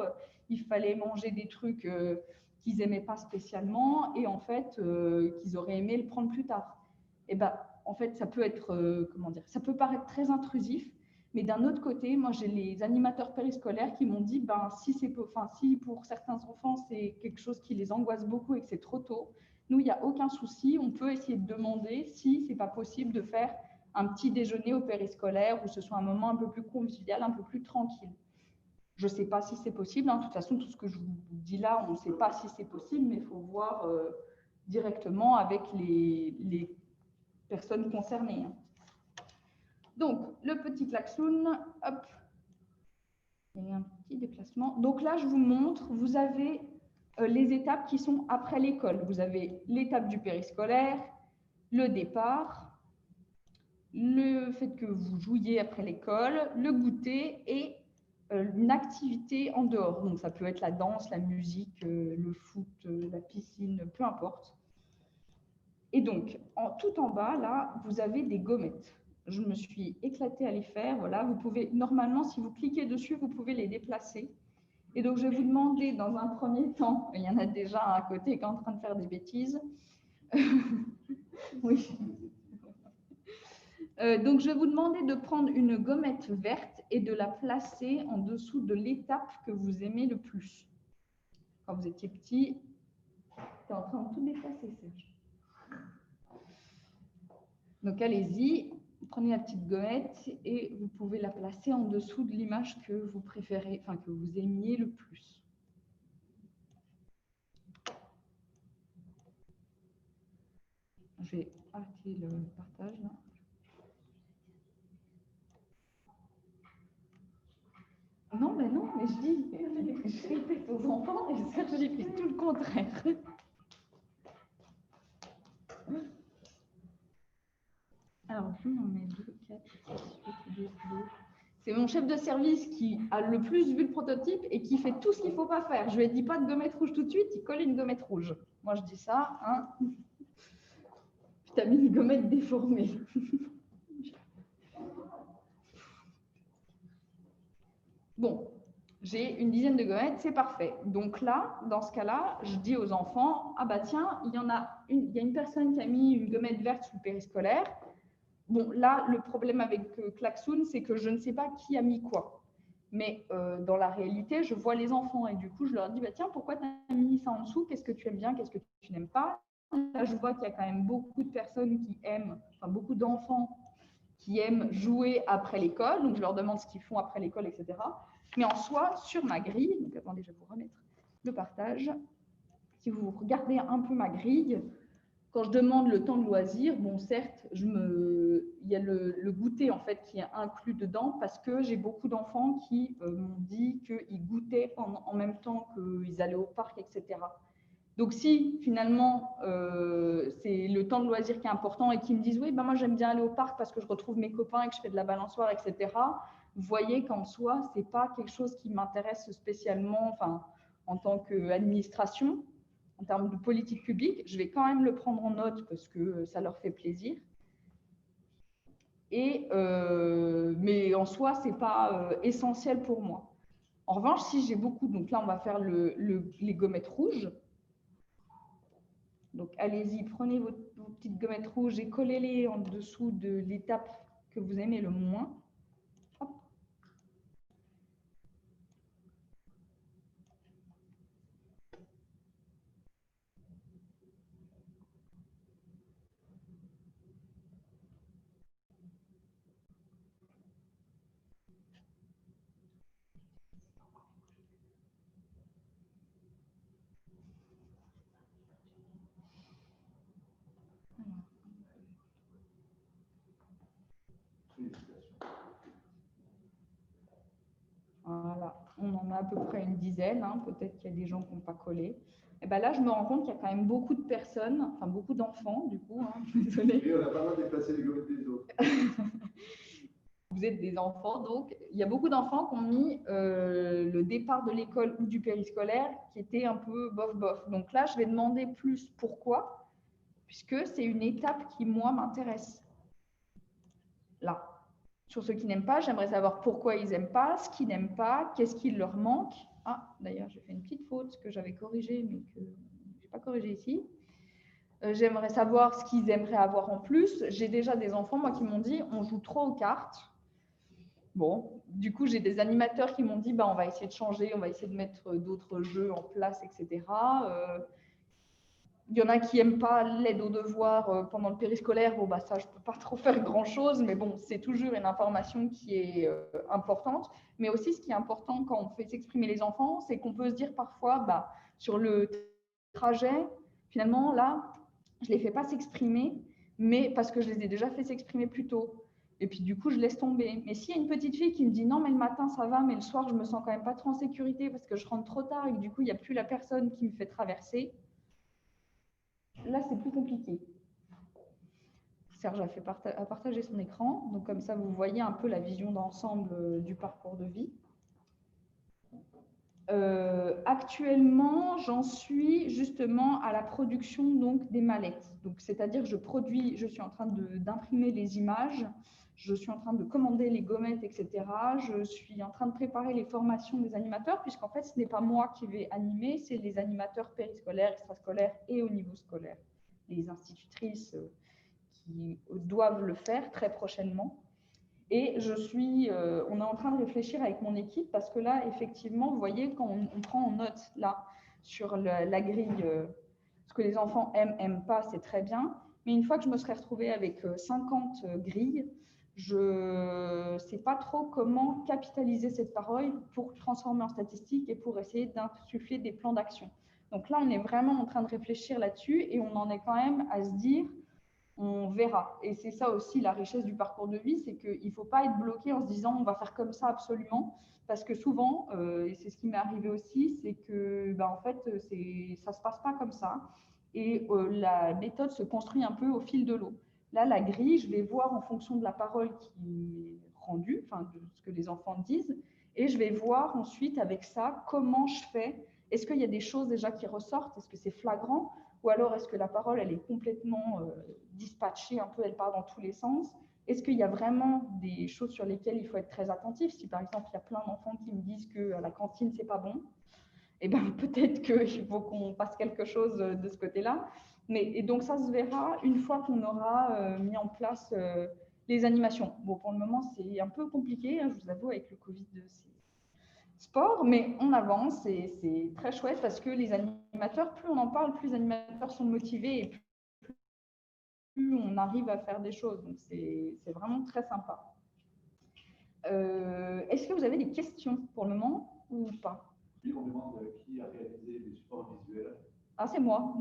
il fallait manger des trucs qu'ils n'aimaient pas spécialement et en fait qu'ils auraient aimé le prendre plus tard. Et ben en fait ça peut être, ça peut paraître très intrusif. Mais d'un autre côté, moi, j'ai les animateurs périscolaires qui m'ont dit, si pour certains enfants, c'est quelque chose qui les angoisse beaucoup et que c'est trop tôt, nous, il n'y a aucun souci. On peut essayer de demander si ce n'est pas possible de faire un petit déjeuner au périscolaire où ce soit un moment un peu plus convivial, un peu plus tranquille. Je ne sais pas si c'est possible. Hein. De toute façon, tout ce que je vous dis là, on ne sait pas si c'est possible, mais il faut voir directement avec les personnes concernées. Hein. Donc, le petit klaxon, hop, il y a un petit déplacement. Donc là, je vous montre, vous avez les étapes qui sont après l'école. Vous avez l'étape du périscolaire, le départ, le fait que vous jouiez après l'école, le goûter et une activité en dehors. Donc, ça peut être la danse, la musique, le foot, la piscine, peu importe. Et donc, tout en bas, là, vous avez des gommettes. Je me suis éclatée à les faire. Voilà, vous pouvez, normalement, si vous cliquez dessus, vous pouvez les déplacer. Et donc, je vais vous demander dans un premier temps, il y en a déjà un à côté qui est en train de faire des bêtises. Oui. Donc, je vais vous demander de prendre une gommette verte et de la placer en dessous de l'étape que vous aimez le plus. Quand vous étiez petit, tu es en train de tout déplacer, Serge. Donc, allez-y. Prenez la petite gommette et vous pouvez la placer en dessous de l'image que vous préférez, enfin que vous aimiez le plus. Je vais arrêter le partage là. Non, mais non, mais je répète aux enfants et Serge, j'ai fait tout le contraire. Alors, je m'en mets 2, 4, 6, 8, 2, 2. C'est mon chef de service qui a le plus vu le prototype et qui fait tout ce qu'il ne faut pas faire. Je lui ai dit pas de gommette rouge tout de suite, il colle une gommette rouge. Moi, je dis ça, hein. Puis tu as mis une gommette déformée. Bon, j'ai une dizaine de gommettes, c'est parfait. Donc là, dans ce cas-là, je dis aux enfants, ah bah tiens, il y a une personne qui a mis une gommette verte sous le périscolaire. Bon, là, le problème avec Klaxoon, c'est que je ne sais pas qui a mis quoi. Mais dans la réalité, je vois les enfants et du coup, je leur dis, bah, tiens, pourquoi tu as mis ça en dessous? Qu'est-ce que tu aimes bien? Qu'est-ce que tu n'aimes pas? Là, je vois qu'il y a quand même beaucoup de personnes qui aiment, enfin beaucoup d'enfants qui aiment jouer après l'école. Donc, je leur demande ce qu'ils font après l'école, etc. Mais en soi, sur ma grille, donc attendez, je vais vous remettre le partage. Si vous regardez un peu ma grille, quand je demande le temps de loisir, bon, certes, il y a le goûter en fait qui est inclus dedans parce que j'ai beaucoup d'enfants qui m'ont dit qu'ils goûtaient en même temps qu'ils allaient au parc, etc. Donc, si finalement c'est le temps de loisir qui est important et qu'ils me disent oui, ben moi j'aime bien aller au parc parce que je retrouve mes copains et que je fais de la balançoire, etc. Vous voyez qu'en soi, ce n'est pas quelque chose qui m'intéresse spécialement, enfin, en tant qu'administration. En termes de politique publique, je vais quand même le prendre en note parce que ça leur fait plaisir. Mais en soi, ce n'est pas essentiel pour moi. En revanche, si j'ai beaucoup, donc là, on va faire les gommettes rouges. Donc, allez-y, prenez vos petites gommettes rouges et collez-les en dessous de l'étape que vous aimez le moins. Hop. Voilà, on en a à peu près une dizaine, hein. Peut-être qu'il y a des gens qui n'ont pas collé. Et ben là, je me rends compte qu'il y a quand même beaucoup de personnes, enfin beaucoup d'enfants, du coup, hein, désolée. Et on a pas mal déplacé les gommettes des autres. Vous êtes des enfants, donc il y a beaucoup d'enfants qui ont mis le départ de l'école ou du périscolaire qui était un peu bof-bof. Donc là, je vais demander plus pourquoi, puisque c'est une étape qui, moi, m'intéresse. Là. Sur ceux qui n'aiment pas, j'aimerais savoir pourquoi ils n'aiment pas, ce qu'ils n'aiment pas, qu'est-ce qui leur manque. Ah, d'ailleurs, j'ai fait une petite faute que j'avais corrigée, mais que je n'ai pas corrigée ici. J'aimerais savoir ce qu'ils aimeraient avoir en plus. J'ai déjà des enfants, moi, qui m'ont dit on joue trop aux cartes. Bon, du coup, j'ai des animateurs qui m'ont dit bah, on va essayer de changer, on va essayer de mettre d'autres jeux en place, etc. Il y en a qui n'aiment pas l'aide aux devoirs pendant le périscolaire. Bon, bah, ça, je ne peux pas trop faire grand-chose, mais bon, c'est toujours une information qui est importante. Mais aussi, ce qui est important quand on fait s'exprimer les enfants, c'est qu'on peut se dire parfois, bah, sur le trajet, finalement, là, je ne les fais pas s'exprimer, mais parce que je les ai déjà fait s'exprimer plus tôt. Et puis, du coup, je laisse tomber. Mais s'il y a une petite fille qui me dit non, mais le matin, ça va, mais le soir, je me sens quand même pas trop en sécurité parce que je rentre trop tard et que du coup, il n'y a plus la personne qui me fait traverser. Là, c'est plus compliqué. Serge a partagé son écran. Donc, comme ça, vous voyez un peu la vision d'ensemble du parcours de vie. Actuellement, j'en suis justement à la production donc, des mallettes. C'est-à-dire, je suis en train d'imprimer les images, je suis en train de commander les gommettes, etc. Je suis en train de préparer les formations des animateurs, puisqu'en fait, ce n'est pas moi qui vais animer, c'est les animateurs périscolaires, extrascolaires et au niveau scolaire. Les institutrices qui doivent le faire très prochainement. Et on est en train de réfléchir avec mon équipe parce que là, effectivement, vous voyez, quand on prend en note là sur la grille, ce que les enfants aiment pas, c'est très bien. Mais une fois que je me serai retrouvée avec 50 grilles, je ne sais pas trop comment capitaliser cette parole pour transformer en statistique et pour essayer d'insuffler des plans d'action. Donc là, on est vraiment en train de réfléchir là-dessus et on en est quand même à se dire, on verra. Et c'est ça aussi la richesse du parcours de vie, c'est qu'il ne faut pas être bloqué en se disant on va faire comme ça absolument, parce que souvent, et c'est ce qui m'est arrivé aussi, c'est que en fait, ça ne se passe pas comme ça. Et la méthode se construit un peu au fil de l'eau. Là, la grille, je vais voir en fonction de la parole qui est rendue, enfin de ce que les enfants disent, et je vais voir ensuite avec ça comment je fais. Est-ce qu'il y a des choses déjà qui ressortent? Est-ce que c'est flagrant? Ou alors est-ce que la parole, elle est complètement dispatchée, un peu, elle part dans tous les sens? Est-ce qu'il y a vraiment des choses sur lesquelles il faut être très attentif? Si par exemple, il y a plein d'enfants qui me disent qu'à la cantine, c'est pas bon, eh ben, peut-être qu'il faut qu'on fasse quelque chose de ce côté-là. Et donc, ça se verra une fois qu'on aura mis en place les animations. Bon, pour le moment, c'est un peu compliqué, hein, je vous avoue, avec le Covid, c'est sport, mais on avance et c'est très chouette parce que les animateurs, plus on en parle, plus les animateurs sont motivés et plus on arrive à faire des choses. Donc, c'est vraiment très sympa. Est-ce que vous avez des questions pour le moment ou pas? Oui, on demande qui a réalisé des supports visuels. Ah, c'est moi.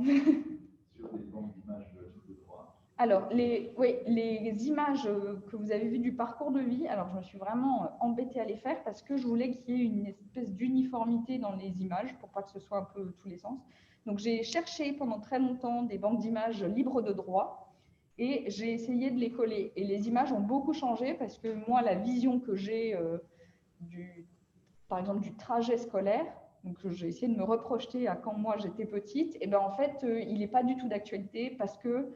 Sur des bandes d'images de droit. Alors, les images que vous avez vues du parcours de vie, alors je me suis vraiment embêtée à les faire parce que je voulais qu'il y ait une espèce d'uniformité dans les images pour pas que ce soit un peu tous les sens. Donc, j'ai cherché pendant très longtemps des banques d'images libres de droit et j'ai essayé de les coller. Et les images ont beaucoup changé parce que moi, la vision que j'ai par exemple, du trajet scolaire, donc j'ai essayé de me reprojeter à quand moi j'étais petite, et en fait, il n'est pas du tout d'actualité parce que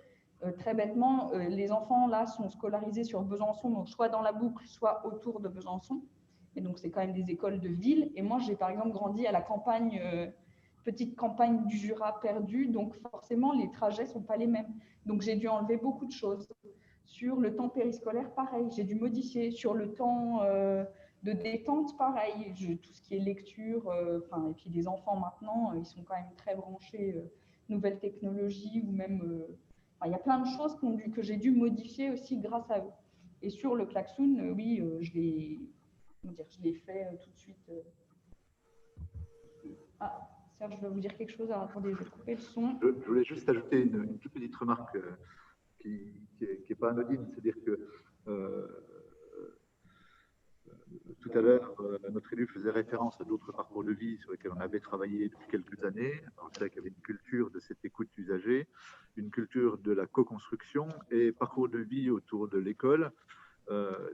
très bêtement, les enfants là sont scolarisés sur Besançon, donc soit dans la boucle, soit autour de Besançon. Et donc, c'est quand même des écoles de ville. Et moi, j'ai par exemple grandi à la campagne, petite campagne du Jura perdue, donc forcément, les trajets ne sont pas les mêmes. Donc, j'ai dû enlever beaucoup de choses. Sur le temps périscolaire, pareil, j'ai dû modifier. Sur le temps de détente, pareil, tout ce qui est lecture, et puis les enfants maintenant, ils sont quand même très branchés nouvelles technologies ou même il y a plein de choses que j'ai dû modifier aussi grâce à eux. Et sur le klaxon, oui, je l'ai fait tout de suite. Ah, Serge, je vais vous dire quelque chose. Alors, attendez, je vais couper le son. Je voulais juste ajouter une toute petite remarque qui n'est pas anodine. C'est-à-dire que tout à l'heure, notre élu faisait référence à d'autres parcours de vie sur lesquels on avait travaillé depuis quelques années. C'est vrai qu'il y avait une culture de cette écoute usagée, une culture de la co-construction et parcours de vie autour de l'école.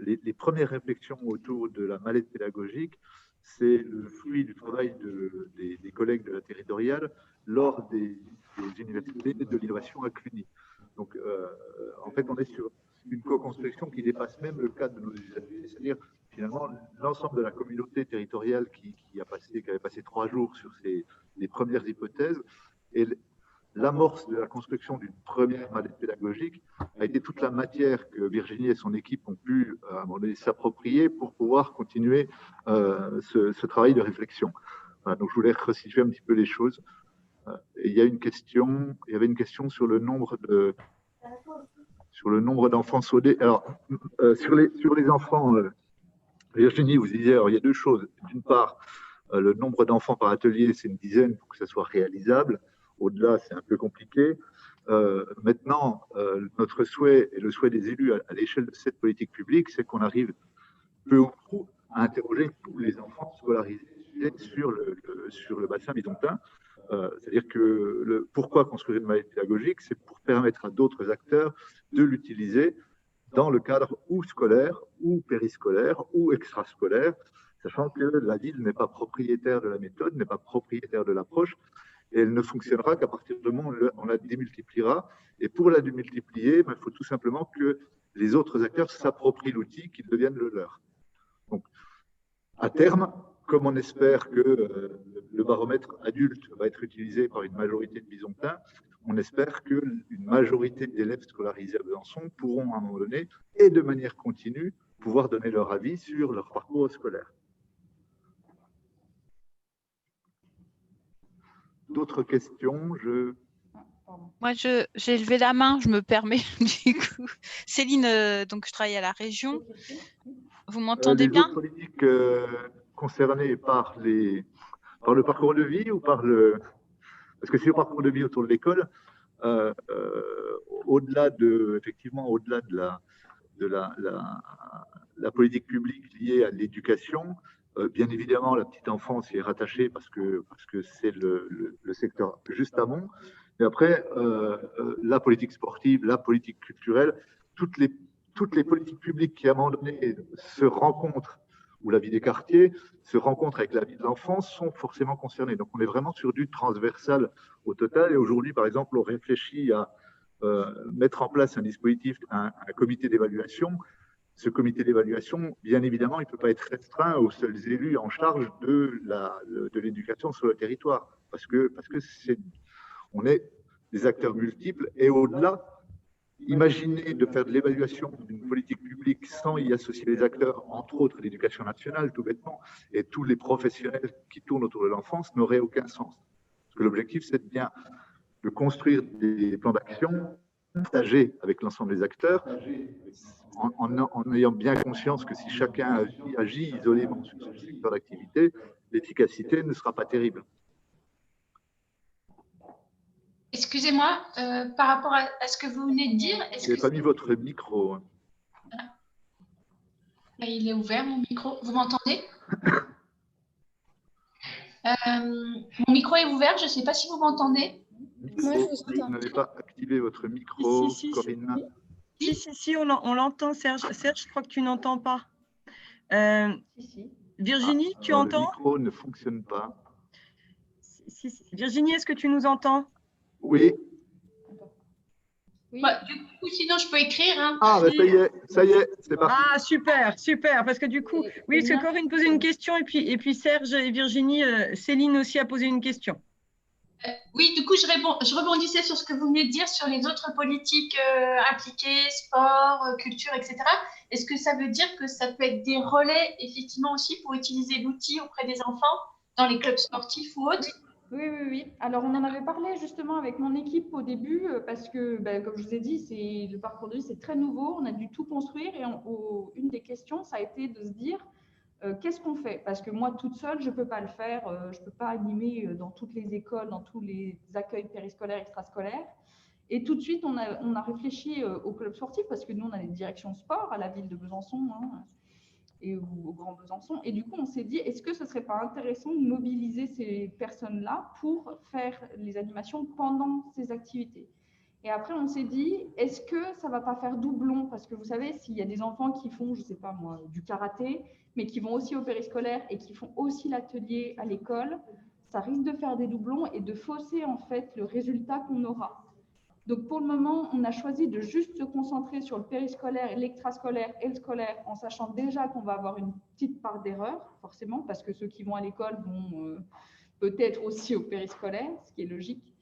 Les premières réflexions autour de la mallette pédagogique, c'est le fruit du travail des collègues de la territoriale lors des universités de l'innovation à Cluny. Donc, en fait, on est sur une co-construction qui dépasse même le cadre de nos usagers, c'est-à-dire finalement l'ensemble de la communauté territoriale qui avait passé 3 jours sur les premières hypothèses. Et l'amorce de la construction d'une première mallette pédagogique a été toute la matière que Virginie et son équipe ont pu à un moment donné s'approprier pour pouvoir continuer ce travail de réflexion. Voilà, donc je voulais restituer un petit peu les choses. Et il y avait une question sur le nombre d'enfants soudés. Alors, sur les enfants, Virginie, vous disiez, alors, il y a 2 choses. D'une part, le nombre d'enfants par atelier, c'est une dizaine pour que ça soit réalisable. Au-delà, c'est un peu compliqué. Maintenant, notre souhait et le souhait des élus à l'échelle de cette politique publique, c'est qu'on arrive peu ou prou à interroger tous les enfants scolarisés sur le bassin bisontin. C'est-à-dire que pourquoi construire une mallette pédagogique, c'est pour permettre à d'autres acteurs de l'utiliser dans le cadre ou scolaire, ou périscolaire, ou extrascolaire, sachant que la ville n'est pas propriétaire de la méthode, n'est pas propriétaire de l'approche, et elle ne fonctionnera qu'à partir du moment où on la démultipliera. Et pour la démultiplier, il faut tout simplement que les autres acteurs s'approprient l'outil, qu'il devienne le leur. Donc, à terme, comme on espère que le baromètre adulte va être utilisé par une majorité de bisontins, on espère qu'une majorité d'élèves scolarisés à Besançon pourront à un moment donné, et de manière continue, pouvoir donner leur avis sur leur parcours scolaire. D'autres questions? Moi, j'ai levé la main, je me permets du coup. Céline, donc je travaille à la région. Vous m'entendez bien? Les autres politiques concernées par le parcours de vie ou par le... Parce que c'est le parcours de vie autour de l'école. au-delà effectivement, au-delà de la politique publique liée à l'éducation, bien évidemment, la petite enfance y est rattachée parce que c'est le secteur juste amont. Et après, la politique sportive, la politique culturelle, toutes les politiques publiques qui, à un moment donné, se rencontrent, ou la vie des quartiers se rencontre avec la vie de l'enfance, sont forcément concernées. Donc, on est vraiment sur du transversal au total. Et aujourd'hui, par exemple, on réfléchit à mettre en place un dispositif, un comité d'évaluation. Ce comité d'évaluation, bien évidemment, il ne peut pas être restreint aux seuls élus en charge de l'éducation sur le territoire, parce que on est des acteurs multiples. Et au-delà, imaginez de faire de l'évaluation d'une politique publique sans y associer les acteurs, entre autres l'éducation nationale, tout bêtement, et tous les professionnels qui tournent autour de l'enfance, n'aurait aucun sens. Parce que l'objectif, c'est bien de construire des plans d'action partagés avec l'ensemble des acteurs, en ayant bien conscience que si chacun agit isolément sur son secteur d'activité, l'efficacité ne sera pas terrible. Excusez-moi, par rapport à ce que vous venez de dire... Vous n'avez pas mis votre micro. Il est ouvert, mon micro. Vous m'entendez? Mon micro est ouvert, je ne sais pas si vous m'entendez. Moi, je vous entends. Vous n'avez pas activé votre micro, Corinna. Si, on l'entend, Serge. Serge, je crois que tu n'entends pas. Virginie, tu entends? Le micro ne fonctionne pas. Virginie, est-ce que tu nous entends? Oui. Oui. Bah, du coup, sinon, je peux écrire. Hein. Ah, bah, ça y est, c'est parti. Ah, super, parce que du coup, oui, parce que Corinne posait une question et puis Serge et Virginie, Céline aussi a posé une question. Oui, du coup, je rebondissais sur ce que vous venez de dire sur les autres politiques impliquées, sport, culture, etc. Est-ce que ça veut dire que ça peut être des relais, effectivement, aussi pour utiliser l'outil auprès des enfants dans les clubs sportifs ou autres? Oui. Alors, on en avait parlé justement avec mon équipe au début parce que, comme je vous ai dit, le parcours de vie, c'est très nouveau. On a dû tout construire et une des questions, ça a été de se dire qu'est-ce qu'on fait? Parce que moi, toute seule, je ne peux pas le faire. Je ne peux pas animer dans toutes les écoles, dans tous les accueils périscolaires, extrascolaires. Et tout de suite, on a réfléchi au club sportif parce que nous, on a des directions sport à la ville de Besançon. Et au Grand Besançon. Et du coup, on s'est dit, est-ce que ce ne serait pas intéressant de mobiliser ces personnes-là pour faire les animations pendant ces activités? Et après, on s'est dit, est-ce que ça ne va pas faire doublon? Parce que vous savez, s'il y a des enfants qui font, je ne sais pas moi, du karaté, mais qui vont aussi au périscolaire et qui font aussi l'atelier à l'école, ça risque de faire des doublons et de fausser en fait le résultat qu'on aura. Donc, pour le moment, on a choisi de juste se concentrer sur le périscolaire, l'extrascolaire et le scolaire, en sachant déjà qu'on va avoir une petite part d'erreur, forcément, parce que ceux qui vont à l'école vont peut-être aussi au périscolaire, ce qui est logique.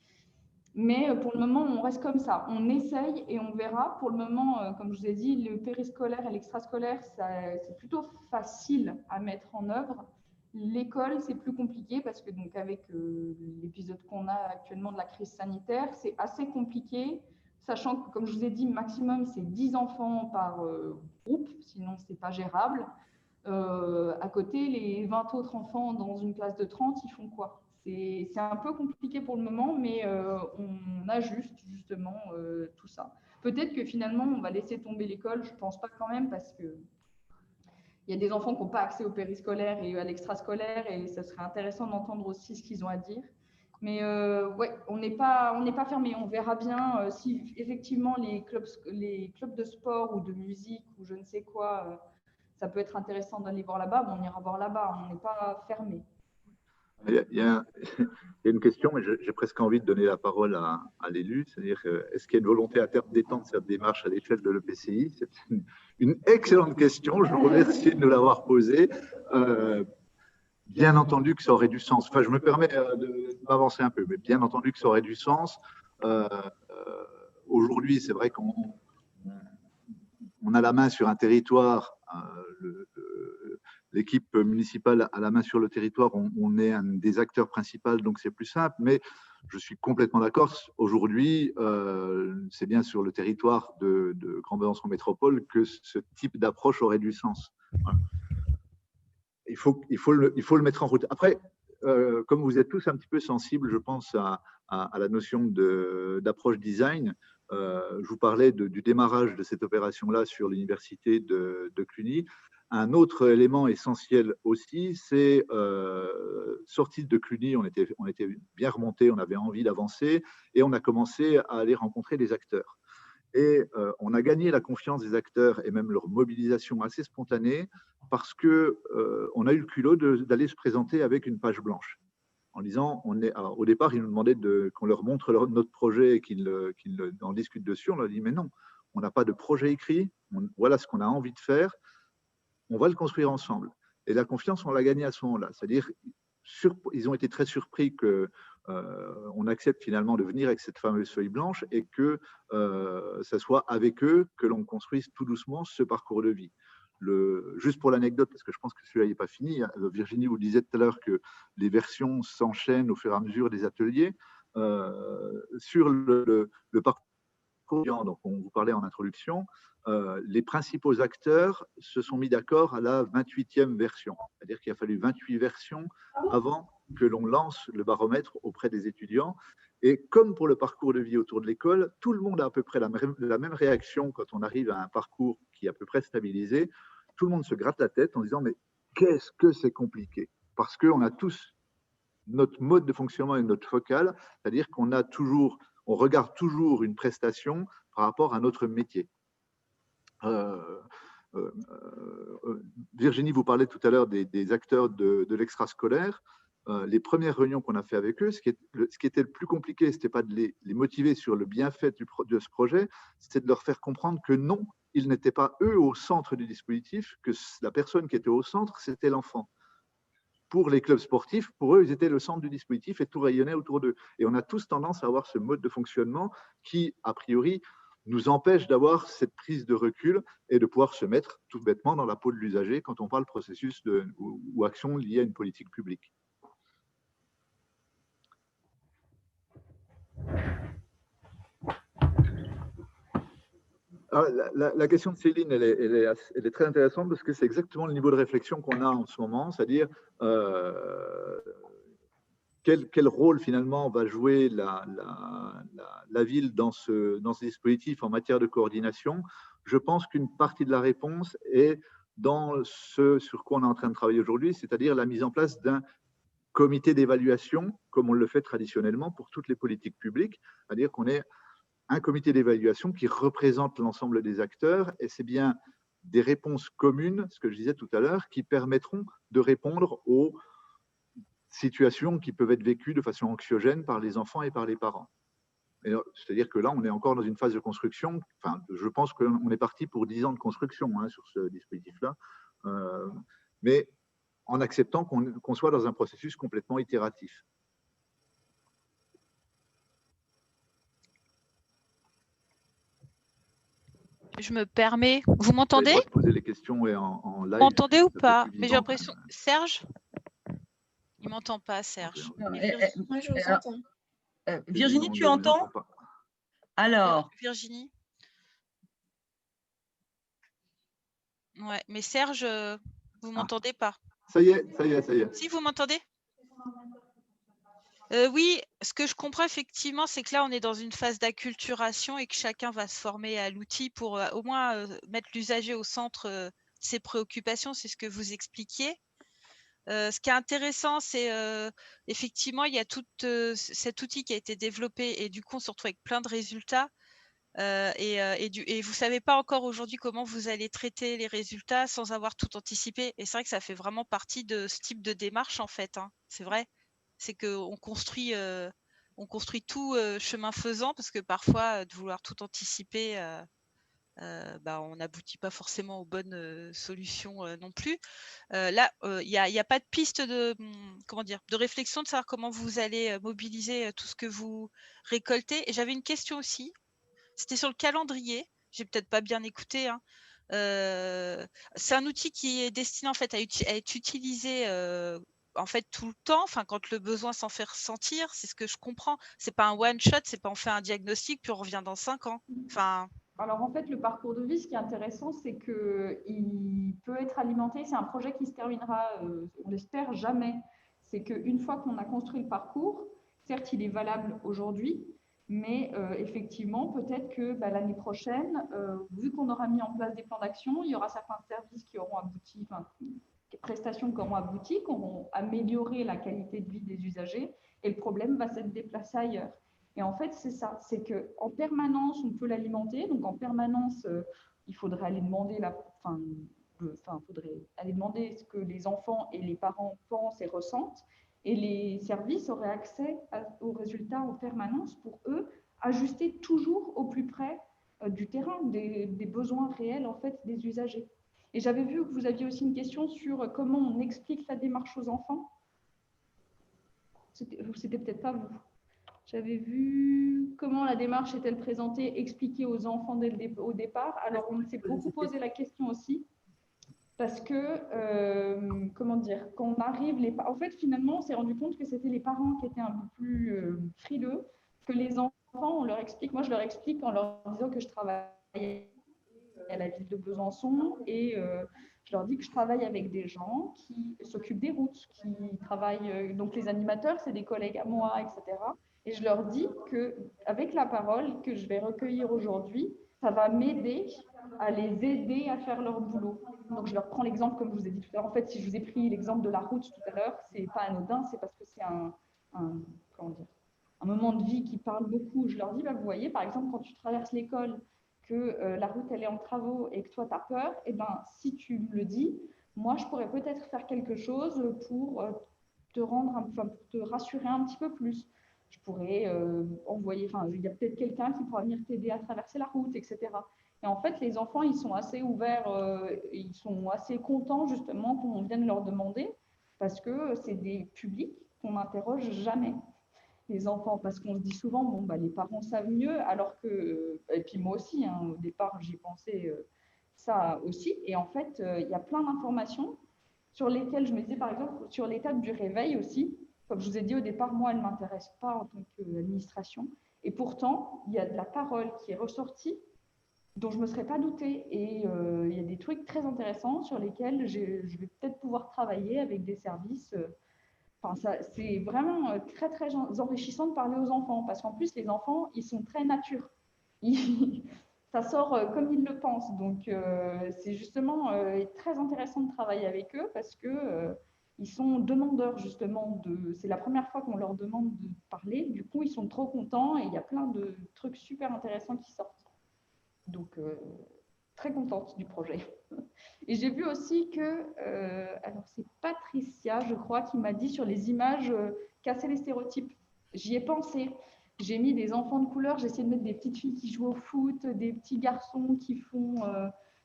Mais pour le moment, on reste comme ça. On essaye et on verra. Pour le moment, comme je vous ai dit, le périscolaire et l'extrascolaire, c'est plutôt facile à mettre en œuvre. L'école, c'est plus compliqué parce que donc avec l'épisode qu'on a actuellement de la crise sanitaire, c'est assez compliqué, sachant que, comme je vous ai dit, maximum, c'est 10 enfants par groupe, sinon, ce n'est pas gérable. À côté, les 20 autres enfants dans une classe de 30, ils font quoi? C'est un peu compliqué pour le moment, mais on ajuste justement tout ça. Peut-être que finalement, on va laisser tomber l'école, je ne pense pas quand même, parce que il y a des enfants qui n'ont pas accès au périscolaire et à l'extrascolaire, et ça serait intéressant d'entendre aussi ce qu'ils ont à dire. Mais ouais, on n'est pas fermé. On verra bien si effectivement les clubs de sport ou de musique ou je ne sais quoi, ça peut être intéressant d'aller voir là-bas. On ira voir là-bas. On n'est pas fermé. Il y a une question, mais j'ai presque envie de donner la parole à l'élu, c'est-à-dire est-ce qu'il y a une volonté à terme d'étendre cette démarche à l'échelle de l'EPCI? C'est une excellente question, je vous remercie de nous l'avoir posée. Bien entendu que ça aurait du sens, enfin je me permets de m'avancer un peu, mais bien entendu que ça aurait du sens. Aujourd'hui, c'est vrai qu'on a la main sur un territoire, l'équipe municipale a la main sur le territoire, on est un des acteurs principaux, donc c'est plus simple, mais je suis complètement d'accord. Aujourd'hui, c'est bien sur le territoire de Grand Besançon Métropole que ce type d'approche aurait du sens. Voilà. Il faut le mettre en route. Après, comme vous êtes tous un petit peu sensibles, je pense, à la notion d'approche design, je vous parlais du démarrage de cette opération-là sur l'université de Cluny. Un autre élément essentiel aussi, c'est sorti de Cluny, on était bien remonté, on avait envie d'avancer et on a commencé à aller rencontrer les acteurs. Et on a gagné la confiance des acteurs et même leur mobilisation assez spontanée parce qu'on a eu le culot d'aller se présenter avec une page blanche. En disant, au départ, ils nous demandaient qu'on leur montre notre projet et qu'ils en discutent dessus. On leur a dit, mais non, on n'a pas de projet écrit, voilà ce qu'on a envie de faire, on va le construire ensemble. Et la confiance, on l'a gagnée à ce moment-là. C'est-à-dire, ils ont été très surpris qu'on accepte finalement de venir avec cette fameuse feuille blanche et que ce soit avec eux que l'on construise tout doucement ce parcours de vie. Juste pour l'anecdote, parce que je pense que celui-là n'est pas fini, Virginie vous disait tout à l'heure que les versions s'enchaînent au fur et à mesure des ateliers. Sur le parcours, donc on vous parlait en introduction, les principaux acteurs se sont mis d'accord à la 28e version. C'est-à-dire qu'il a fallu 28 versions avant que l'on lance le baromètre auprès des étudiants. Et comme pour le parcours de vie autour de l'école, tout le monde a à peu près la même réaction quand on arrive à un parcours qui est à peu près stabilisé. Tout le monde se gratte la tête en disant « mais qu'est-ce que c'est compliqué ?» Parce qu'on a tous notre mode de fonctionnement et notre focale, c'est-à-dire qu'on regarde toujours une prestation par rapport à notre métier. Virginie vous parlait tout à l'heure des acteurs de l'extrascolaire. Les premières réunions qu'on a fait avec eux, ce qui était le plus compliqué, ce n'était pas de les motiver sur le bienfait de ce projet, c'était de leur faire comprendre que non, ils n'étaient pas eux au centre du dispositif, que la personne qui était au centre, c'était l'enfant. Pour les clubs sportifs, pour eux, ils étaient le centre du dispositif et tout rayonnait autour d'eux. Et on a tous tendance à avoir ce mode de fonctionnement qui, a priori, nous empêche d'avoir cette prise de recul et de pouvoir se mettre tout bêtement dans la peau de l'usager quand on parle processus ou action liée à une politique publique. Alors, la question de Céline, elle est très intéressante parce que c'est exactement le niveau de réflexion qu'on a en ce moment, c'est-à-dire quel rôle finalement va jouer la ville dans ce dispositif en matière de coordination. Je pense qu'une partie de la réponse est dans ce sur quoi on est en train de travailler aujourd'hui, c'est-à-dire la mise en place d'un comité d'évaluation, comme on le fait traditionnellement pour toutes les politiques publiques, c'est-à-dire qu'on ait un comité d'évaluation qui représente l'ensemble des acteurs, et c'est bien des réponses communes, ce que je disais tout à l'heure, qui permettront de répondre aux situations qui peuvent être vécues de façon anxiogène par les enfants et par les parents. C'est-à-dire que là, on est encore dans une phase de construction. Enfin, je pense qu'on est parti pour 10 ans de construction sur ce dispositif-là, mais en acceptant qu'on soit dans un processus complètement itératif. Je me permets. Vous m'entendez? Poser les questions en live. Vous m'entendez ou pas? Mais j'ai l'impression. Serge? Il m'entend pas, Serge. Moi, je vous entends. Virginie, tu entends? Alors. Virginie? Ouais, mais Serge, vous m'entendez pas? Ça y est. Si, vous m'entendez? Oui, ce que je comprends effectivement, c'est que là, on est dans une phase d'acculturation et que chacun va se former à l'outil pour au moins mettre l'usager au centre de ses préoccupations. C'est ce que vous expliquiez. Ce qui est intéressant, c'est effectivement, il y a tout cet outil qui a été développé et du coup, on se retrouve avec plein de résultats. Et vous ne savez pas encore aujourd'hui comment vous allez traiter les résultats sans avoir tout anticipé. Et c'est vrai que ça fait vraiment partie de ce type de démarche, en fait. Hein. C'est vrai. C'est qu'on construit, tout chemin faisant parce que parfois, de vouloir tout anticiper, on n'aboutit pas forcément aux bonnes solutions non plus. Là, il n'y a pas de piste de réflexion de savoir comment vous allez mobiliser tout ce que vous récoltez. Et j'avais une question aussi. C'était sur le calendrier. J'ai peut-être pas bien écouté. Hein. C'est un outil qui est destiné en fait à être utilisé en fait tout le temps. Enfin, quand le besoin s'en fait ressentir, c'est ce que je comprends. C'est pas un one shot. C'est pas on fait un diagnostic puis on revient dans 5 ans. Enfin. Alors en fait, le parcours de vie, ce qui est intéressant, c'est qu'il peut être alimenté. C'est un projet qui se terminera, on l'espère, jamais. c'est qu'une fois qu'on a construit le parcours, certes, il est valable aujourd'hui, mais effectivement, peut-être que l'année prochaine, vu qu'on aura mis en place des plans d'action, il y aura certains services qui auront abouti, enfin, des prestations qui auront abouti, qui auront amélioré la qualité de vie des usagers, et le problème va s'être déplacé ailleurs. Et en fait, c'est ça, c'est qu'en permanence, on peut l'alimenter. Donc, en permanence, il faudrait aller demander faudrait aller demander ce que les enfants et les parents pensent et ressentent. Et les services auraient accès aux résultats en permanence pour eux, ajuster toujours au plus près du terrain, des besoins réels en fait des usagers. Et j'avais vu que vous aviez aussi une question sur comment on explique la démarche aux enfants. C'était peut-être pas vous. J'avais vu comment la démarche est-elle présentée, expliquée aux enfants au départ. Alors, on s'est beaucoup posé la question aussi, parce que, comment dire, quand on arrive, en fait, finalement, on s'est rendu compte que c'était les parents qui étaient un peu plus frileux, que les enfants, on leur explique, moi je leur explique en leur disant que je travaille à la ville de Besançon et je leur dis que je travaille avec des gens qui s'occupent des routes, qui travaillent, donc les animateurs, c'est des collègues à moi, etc. Et je leur dis qu'avec la parole que je vais recueillir aujourd'hui, ça va m'aider à les aider à faire leur boulot. Donc, je leur prends l'exemple, comme je vous ai dit tout à l'heure. En fait, si je vous ai pris l'exemple de la route tout à l'heure, c'est pas anodin, c'est parce que c'est un moment de vie qui parle beaucoup. Je leur dis, vous voyez, par exemple, quand tu traverses l'école, que la route elle est en travaux et que toi tu as peur, et si tu me le dis, moi je pourrais peut-être faire quelque chose pour pour te rassurer un petit peu plus. Je pourrais envoyer, il y a peut-être quelqu'un qui pourra venir t'aider à traverser la route, etc. Et en fait, les enfants, ils sont assez ouverts, ils sont assez contents justement qu'on vienne leur demander, parce que c'est des publics qu'on n'interroge jamais, les enfants, parce qu'on se dit souvent, les parents savent mieux, alors que, et puis moi aussi, au départ, j'y pensais ça aussi, et en fait, il y a plein d'informations sur lesquelles je me disais, par exemple, sur l'étape du réveil aussi, comme je vous ai dit au départ, moi, elle ne m'intéresse pas en tant qu'administration, et pourtant, il y a de la parole qui est ressortie, dont je ne me serais pas doutée, et il y a des trucs très intéressants sur lesquels je vais peut-être pouvoir travailler avec des services. C'est vraiment très, très enrichissant de parler aux enfants, parce qu'en plus, les enfants, ils sont très nature. Ça sort comme ils le pensent. Donc, c'est justement très intéressant de travailler avec eux, parce que ils sont demandeurs, justement. C'est la première fois qu'on leur demande de parler. Du coup, ils sont trop contents et il y a plein de trucs super intéressants qui sortent. Donc, très contente du projet. Et j'ai vu aussi que, alors c'est Patricia, je crois, qui m'a dit sur les images, casser les stéréotypes. J'y ai pensé. J'ai mis des enfants de couleur, j'ai essayé de mettre des petites filles qui jouent au foot, des petits garçons qui font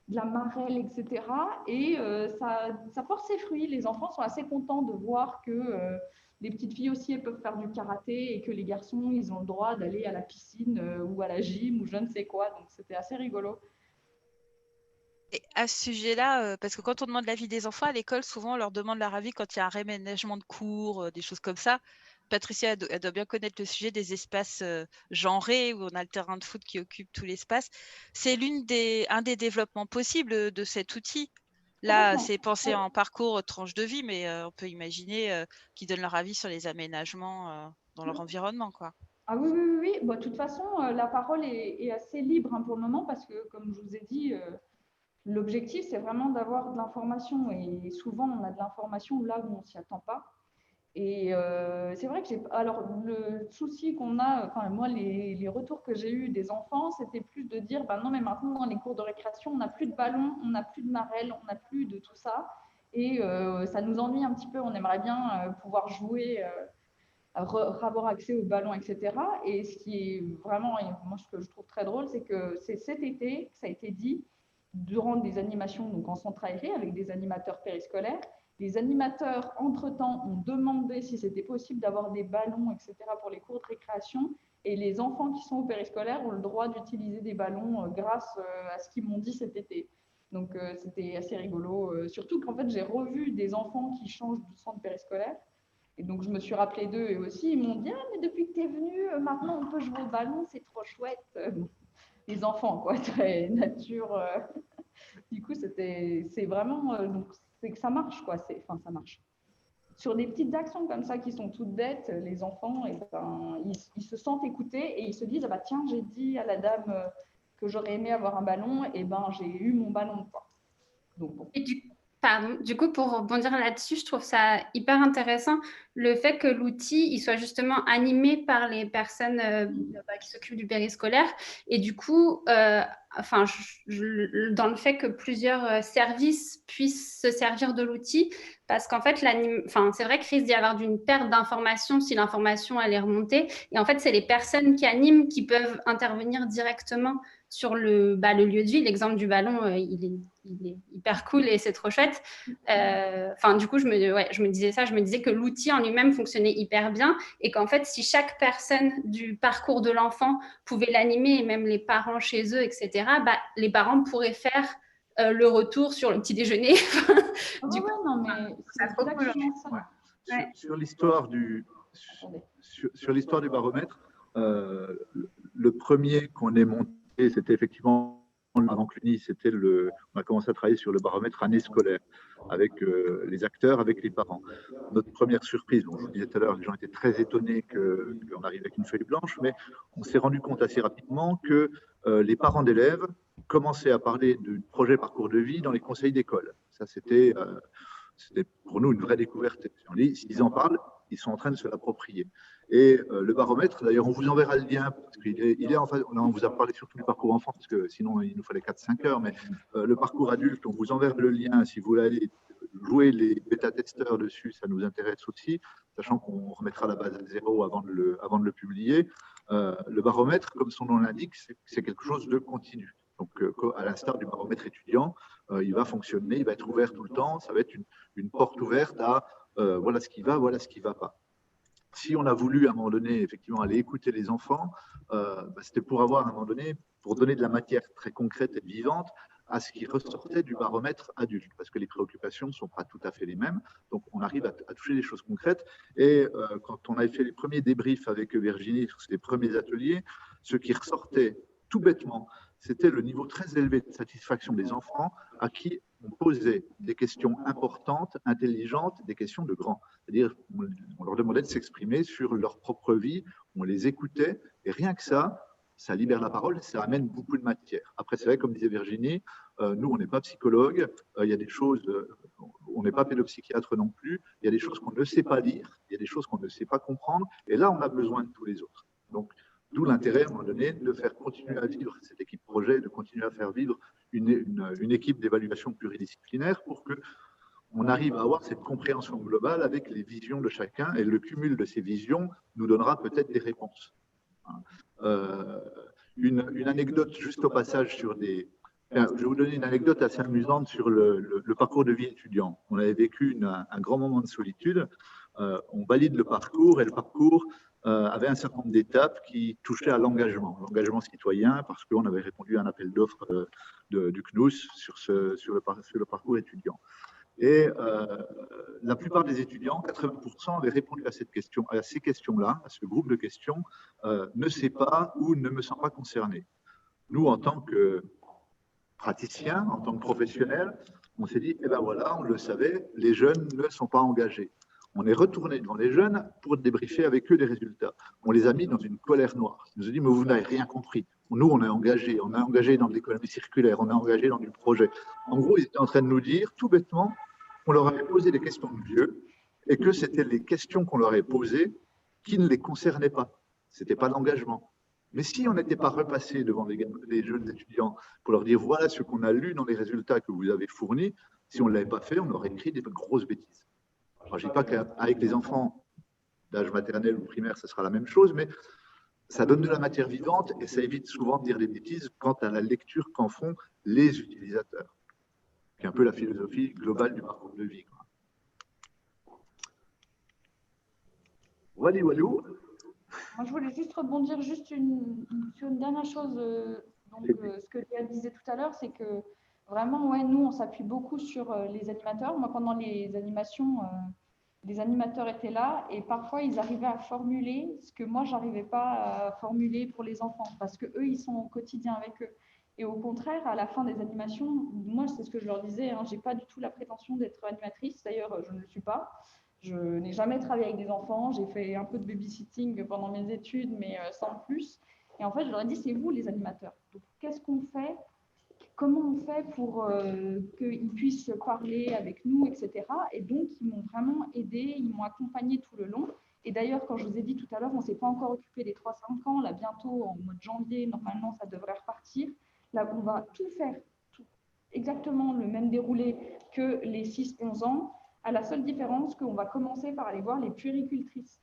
de la marelle, etc. Et ça porte ses fruits. Les enfants sont assez contents de voir que les petites filles aussi, elles peuvent faire du karaté et que les garçons, ils ont le droit d'aller à la piscine ou à la gym ou je ne sais quoi. Donc, c'était assez rigolo. Et à ce sujet-là, parce que quand on demande l'avis des enfants à l'école, souvent on leur demande leur avis quand il y a un réménagement de cours, des choses comme ça. Patricia, elle doit bien connaître le sujet des espaces genrés où on a le terrain de foot qui occupe tout l'espace. C'est un des développements possibles de cet outil. Là, c'est pensé en parcours tranche de vie, mais on peut imaginer qu'ils donnent leur avis sur les aménagements dans leur environnement, quoi. Ah oui, oui, oui. Bon, de toute façon, la parole est assez libre pour le moment parce que, comme je vous ai dit, l'objectif, c'est vraiment d'avoir de l'information. Et souvent, on a de l'information là où on ne s'y attend pas. Et c'est vrai que alors, le souci qu'on a, enfin, moi, les retours que j'ai eus des enfants, c'était plus de dire, non, mais maintenant, dans les cours de récréation, on n'a plus de ballon, on n'a plus de marelle, on n'a plus de tout ça. Et ça nous ennuie un petit peu. On aimerait bien pouvoir jouer, avoir accès au ballon, etc. Et ce qui est vraiment, moi, ce que je trouve très drôle, c'est que c'est cet été, ça a été dit, durant des animations donc en centre aéré avec des animateurs périscolaires. Les animateurs, entre-temps, ont demandé si c'était possible d'avoir des ballons, etc. pour les cours de récréation. Et les enfants qui sont au périscolaire ont le droit d'utiliser des ballons grâce à ce qu'ils m'ont dit cet été. Donc, c'était assez rigolo. Surtout qu'en fait, j'ai revu des enfants qui changent de centre périscolaire. Et donc, je me suis rappelé d'eux et aussi, ils m'ont dit « Ah, mais depuis que tu es venu, maintenant, on peut jouer au ballon, c'est trop chouette. » Les enfants, quoi, très nature. Du coup, c'est vraiment... donc, c'est que ça marche, quoi. Ça marche. sur des petites actions comme ça qui sont toutes bêtes, les enfants, et ben, ils se sentent écoutés et ils se disent, ah bah tiens, j'ai dit à la dame que j'aurais aimé avoir un ballon, et ben j'ai eu mon ballon, quoi. Donc, bon. Et du coup, pour rebondir là-dessus, je trouve ça hyper intéressant, le fait que l'outil il soit justement animé par les personnes qui s'occupent du périscolaire. Et du coup, dans le fait que plusieurs services puissent se servir de l'outil, parce qu'en fait, c'est vrai qu'il risque d'y avoir d'une perte d'information si l'information elle est remontée. Et en fait, c'est les personnes qui animent qui peuvent intervenir directement sur le lieu de vie. L'exemple du ballon, il est hyper cool et c'est trop chouette. Du coup, je me disais ça, je me disais que l'outil en lui-même fonctionnait hyper bien et qu'en fait, si chaque personne du parcours de l'enfant pouvait l'animer, et même les parents chez eux, etc., les parents pourraient faire le retour sur le petit déjeuner. Non, mais c'est exactement ça. Ouais. Sur l'histoire du baromètre, le premier qu'on ait monté, c'était effectivement avant que l'UNI, on a commencé à travailler sur le baromètre année scolaire avec les acteurs, avec les parents. Notre première surprise, je vous disais tout à l'heure, les gens étaient très étonnés qu'on arrive avec une feuille blanche, mais on s'est rendu compte assez rapidement que les parents d'élèves commençaient à parler du projet parcours de vie dans les conseils d'école. Ça, c'était pour nous une vraie découverte. S'ils en parlent, ils sont en train de se l'approprier. Et le baromètre, d'ailleurs, on vous enverra le lien, parce qu'il est en fait, on vous a parlé surtout du parcours enfant, parce que sinon il nous fallait 4-5 heures, mais le parcours adulte, on vous enverra le lien si vous voulez aller jouer les bêta-testeurs dessus, ça nous intéresse aussi, sachant qu'on remettra la base à zéro avant de le publier. Le baromètre, comme son nom l'indique, c'est quelque chose de continu. Donc, à l'instar du baromètre étudiant, il va fonctionner, il va être ouvert tout le temps, ça va être une porte ouverte à voilà ce qui va, voilà ce qui ne va pas. Si on a voulu à un moment donné effectivement aller écouter les enfants, c'était pour avoir à un moment donné, pour donner de la matière très concrète et vivante à ce qui ressortait du baromètre adulte, parce que les préoccupations ne sont pas tout à fait les mêmes, donc on arrive à toucher des choses concrètes. Et quand on avait fait les premiers débriefs avec Virginie sur ces premiers ateliers, ce qui ressortait tout bêtement, c'était le niveau très élevé de satisfaction des enfants à qui on posait des questions importantes, intelligentes, des questions de grands. C'est-à-dire, on leur demandait de s'exprimer sur leur propre vie, on les écoutait, et rien que ça libère la parole, ça amène beaucoup de matière. Après, c'est vrai, comme disait Virginie, nous, on n'est pas psychologue, il y a des choses, on n'est pas pédopsychiatre non plus, il y a des choses qu'on ne sait pas lire, il y a des choses qu'on ne sait pas comprendre, et là, on a besoin de tous les autres. Donc, d'où l'intérêt, à un moment donné, de faire continuer à vivre cette équipe projet, de continuer à faire vivre une équipe d'évaluation pluridisciplinaire pour qu'on arrive à avoir cette compréhension globale avec les visions de chacun, et le cumul de ces visions nous donnera peut-être des réponses. Une anecdote juste au passage sur des... Je vais vous donner une anecdote assez amusante sur le parcours de vie étudiant. On avait vécu un grand moment de solitude. On valide le parcours, et le parcours avait un certain nombre d'étapes qui touchaient à l'engagement citoyen, parce qu'on avait répondu à un appel d'offres du CNUS sur le parcours étudiant. Et la plupart des étudiants, 80%, avaient répondu à ces questions-là, à ce groupe de questions, ne sait pas ou ne me sent pas concerné. Nous, en tant que praticiens, en tant que professionnels, on s'est dit, eh ben voilà, on le savait, les jeunes ne sont pas engagés. On est retourné devant les jeunes pour débriefer avec eux les résultats. On les a mis dans une colère noire. Ils nous ont dit, mais vous n'avez rien compris. Nous, on est engagé dans l'économie circulaire, on est engagé dans du projet. En gros, ils étaient en train de nous dire, tout bêtement, qu'on leur avait posé des questions de vieux et que c'était les questions qu'on leur avait posées qui ne les concernaient pas. Ce n'était pas l'engagement. Mais si on n'était pas repassé devant les jeunes étudiants pour leur dire, voilà ce qu'on a lu dans les résultats que vous avez fournis, si on ne l'avait pas fait, on aurait écrit des grosses bêtises. Alors, je ne dis pas qu'avec les enfants d'âge maternel ou primaire, ce sera la même chose, mais ça donne de la matière vivante et ça évite souvent de dire des bêtises quant à la lecture qu'en font les utilisateurs. C'est un peu la philosophie globale du parcours de vie. Voilà. Moi, je voulais juste rebondir sur une dernière chose. Ce que Léa disait tout à l'heure, c'est que vraiment, ouais, nous, on s'appuie beaucoup sur les animateurs. Moi, pendant les animations, les animateurs étaient là et parfois, ils arrivaient à formuler ce que moi, je n'arrivais pas à formuler pour les enfants parce qu'eux, ils sont au quotidien avec eux. Et au contraire, à la fin des animations, moi, c'est ce que je leur disais, hein, je n'ai pas du tout la prétention d'être animatrice. D'ailleurs, je ne le suis pas. Je n'ai jamais travaillé avec des enfants. J'ai fait un peu de babysitting pendant mes études, mais sans plus. Et en fait, je leur ai dit, c'est vous les animateurs. Donc, qu'est-ce qu'on fait? Comment on fait pour qu'ils puissent parler avec nous, etc. Et donc, ils m'ont vraiment aidé, ils m'ont accompagné tout le long. Et d'ailleurs, quand je vous ai dit tout à l'heure, on ne s'est pas encore occupé des 3-5 ans. Là, bientôt, en mois de janvier, normalement, ça devrait repartir. Là, on va tout faire, exactement le même déroulé que les 6-11 ans, à la seule différence qu'on va commencer par aller voir les puéricultrices.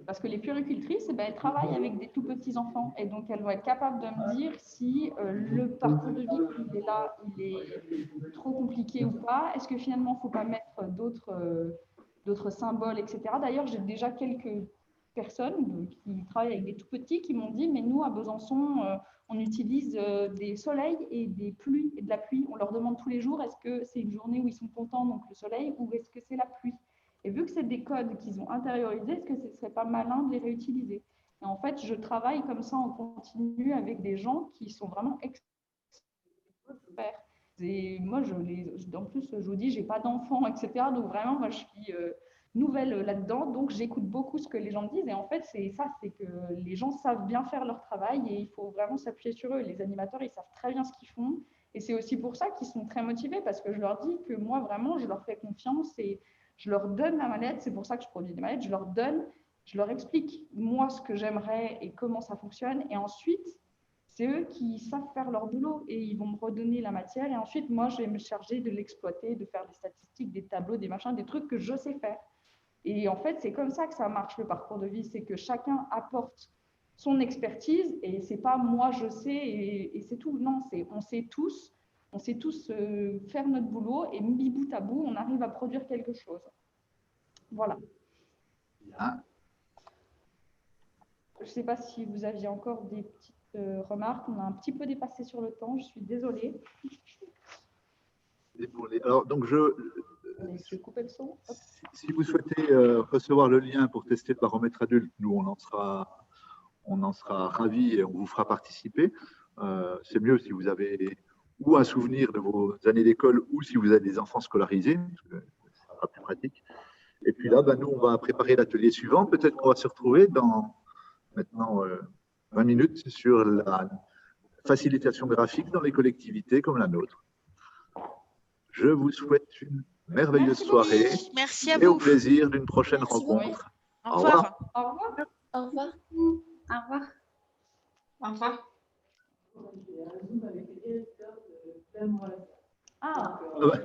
Parce que les puéricultrices, elles travaillent avec des tout petits enfants et donc elles vont être capables de me dire si le parcours de vie qu'il est là, il est trop compliqué ou pas. Est-ce que finalement, il ne faut pas mettre d'autres symboles, etc. D'ailleurs, j'ai déjà quelques personnes qui travaillent avec des tout petits qui m'ont dit, mais nous, à Besançon, on utilise des soleils et des pluies et de la pluie. On leur demande tous les jours, est-ce que c'est une journée où ils sont contents, donc le soleil, ou est-ce que c'est la pluie? Et vu que c'est des codes qu'ils ont intériorisés, est-ce que ce ne serait pas malin de les réutiliser? Et en fait, je travaille comme ça en continu avec des gens qui sont vraiment experts. Et moi, en plus, je vous dis, je n'ai pas d'enfants, etc. Donc vraiment, moi, je suis nouvelle là-dedans. Donc, j'écoute beaucoup ce que les gens me disent. Et en fait, c'est ça, c'est que les gens savent bien faire leur travail et il faut vraiment s'appuyer sur eux. Les animateurs, ils savent très bien ce qu'ils font. Et c'est aussi pour ça qu'ils sont très motivés parce que je leur dis que moi, vraiment, je leur fais confiance et je leur donne ma mallette. C'est pour ça que je produis des mallettes. Je leur donne, je leur explique, moi, ce que j'aimerais et comment ça fonctionne. Et ensuite, c'est eux qui savent faire leur boulot et ils vont me redonner la matière. Et ensuite, moi, je vais me charger de l'exploiter, de faire des statistiques, des tableaux, des machins, des trucs que je sais faire. Et en fait, c'est comme ça que ça marche le parcours de vie, c'est que chacun apporte son expertise et c'est pas moi je sais et c'est tout. Non, c'est on sait tous faire notre boulot et mis bout à bout, on arrive à produire quelque chose. Voilà. Je ne sais pas si vous aviez encore des petites remarques. On a un petit peu dépassé sur le temps, je suis désolée. Alors, donc je vais couper le son. Si vous souhaitez recevoir le lien pour tester le baromètre adulte, nous, on en sera ravis et on vous fera participer. C'est mieux si vous avez ou un souvenir de vos années d'école ou si vous avez des enfants scolarisés, ça sera plus pratique. Et puis là, nous, on va préparer l'atelier suivant. Peut-être qu'on va se retrouver dans maintenant 20 minutes sur la facilitation graphique dans les collectivités comme la nôtre. Je vous souhaite une merveilleuse soirée. Merci à et vous. au plaisir d'une prochaine rencontre. Au revoir. Au revoir. Au revoir. Au revoir. Au revoir. Ah, ouais.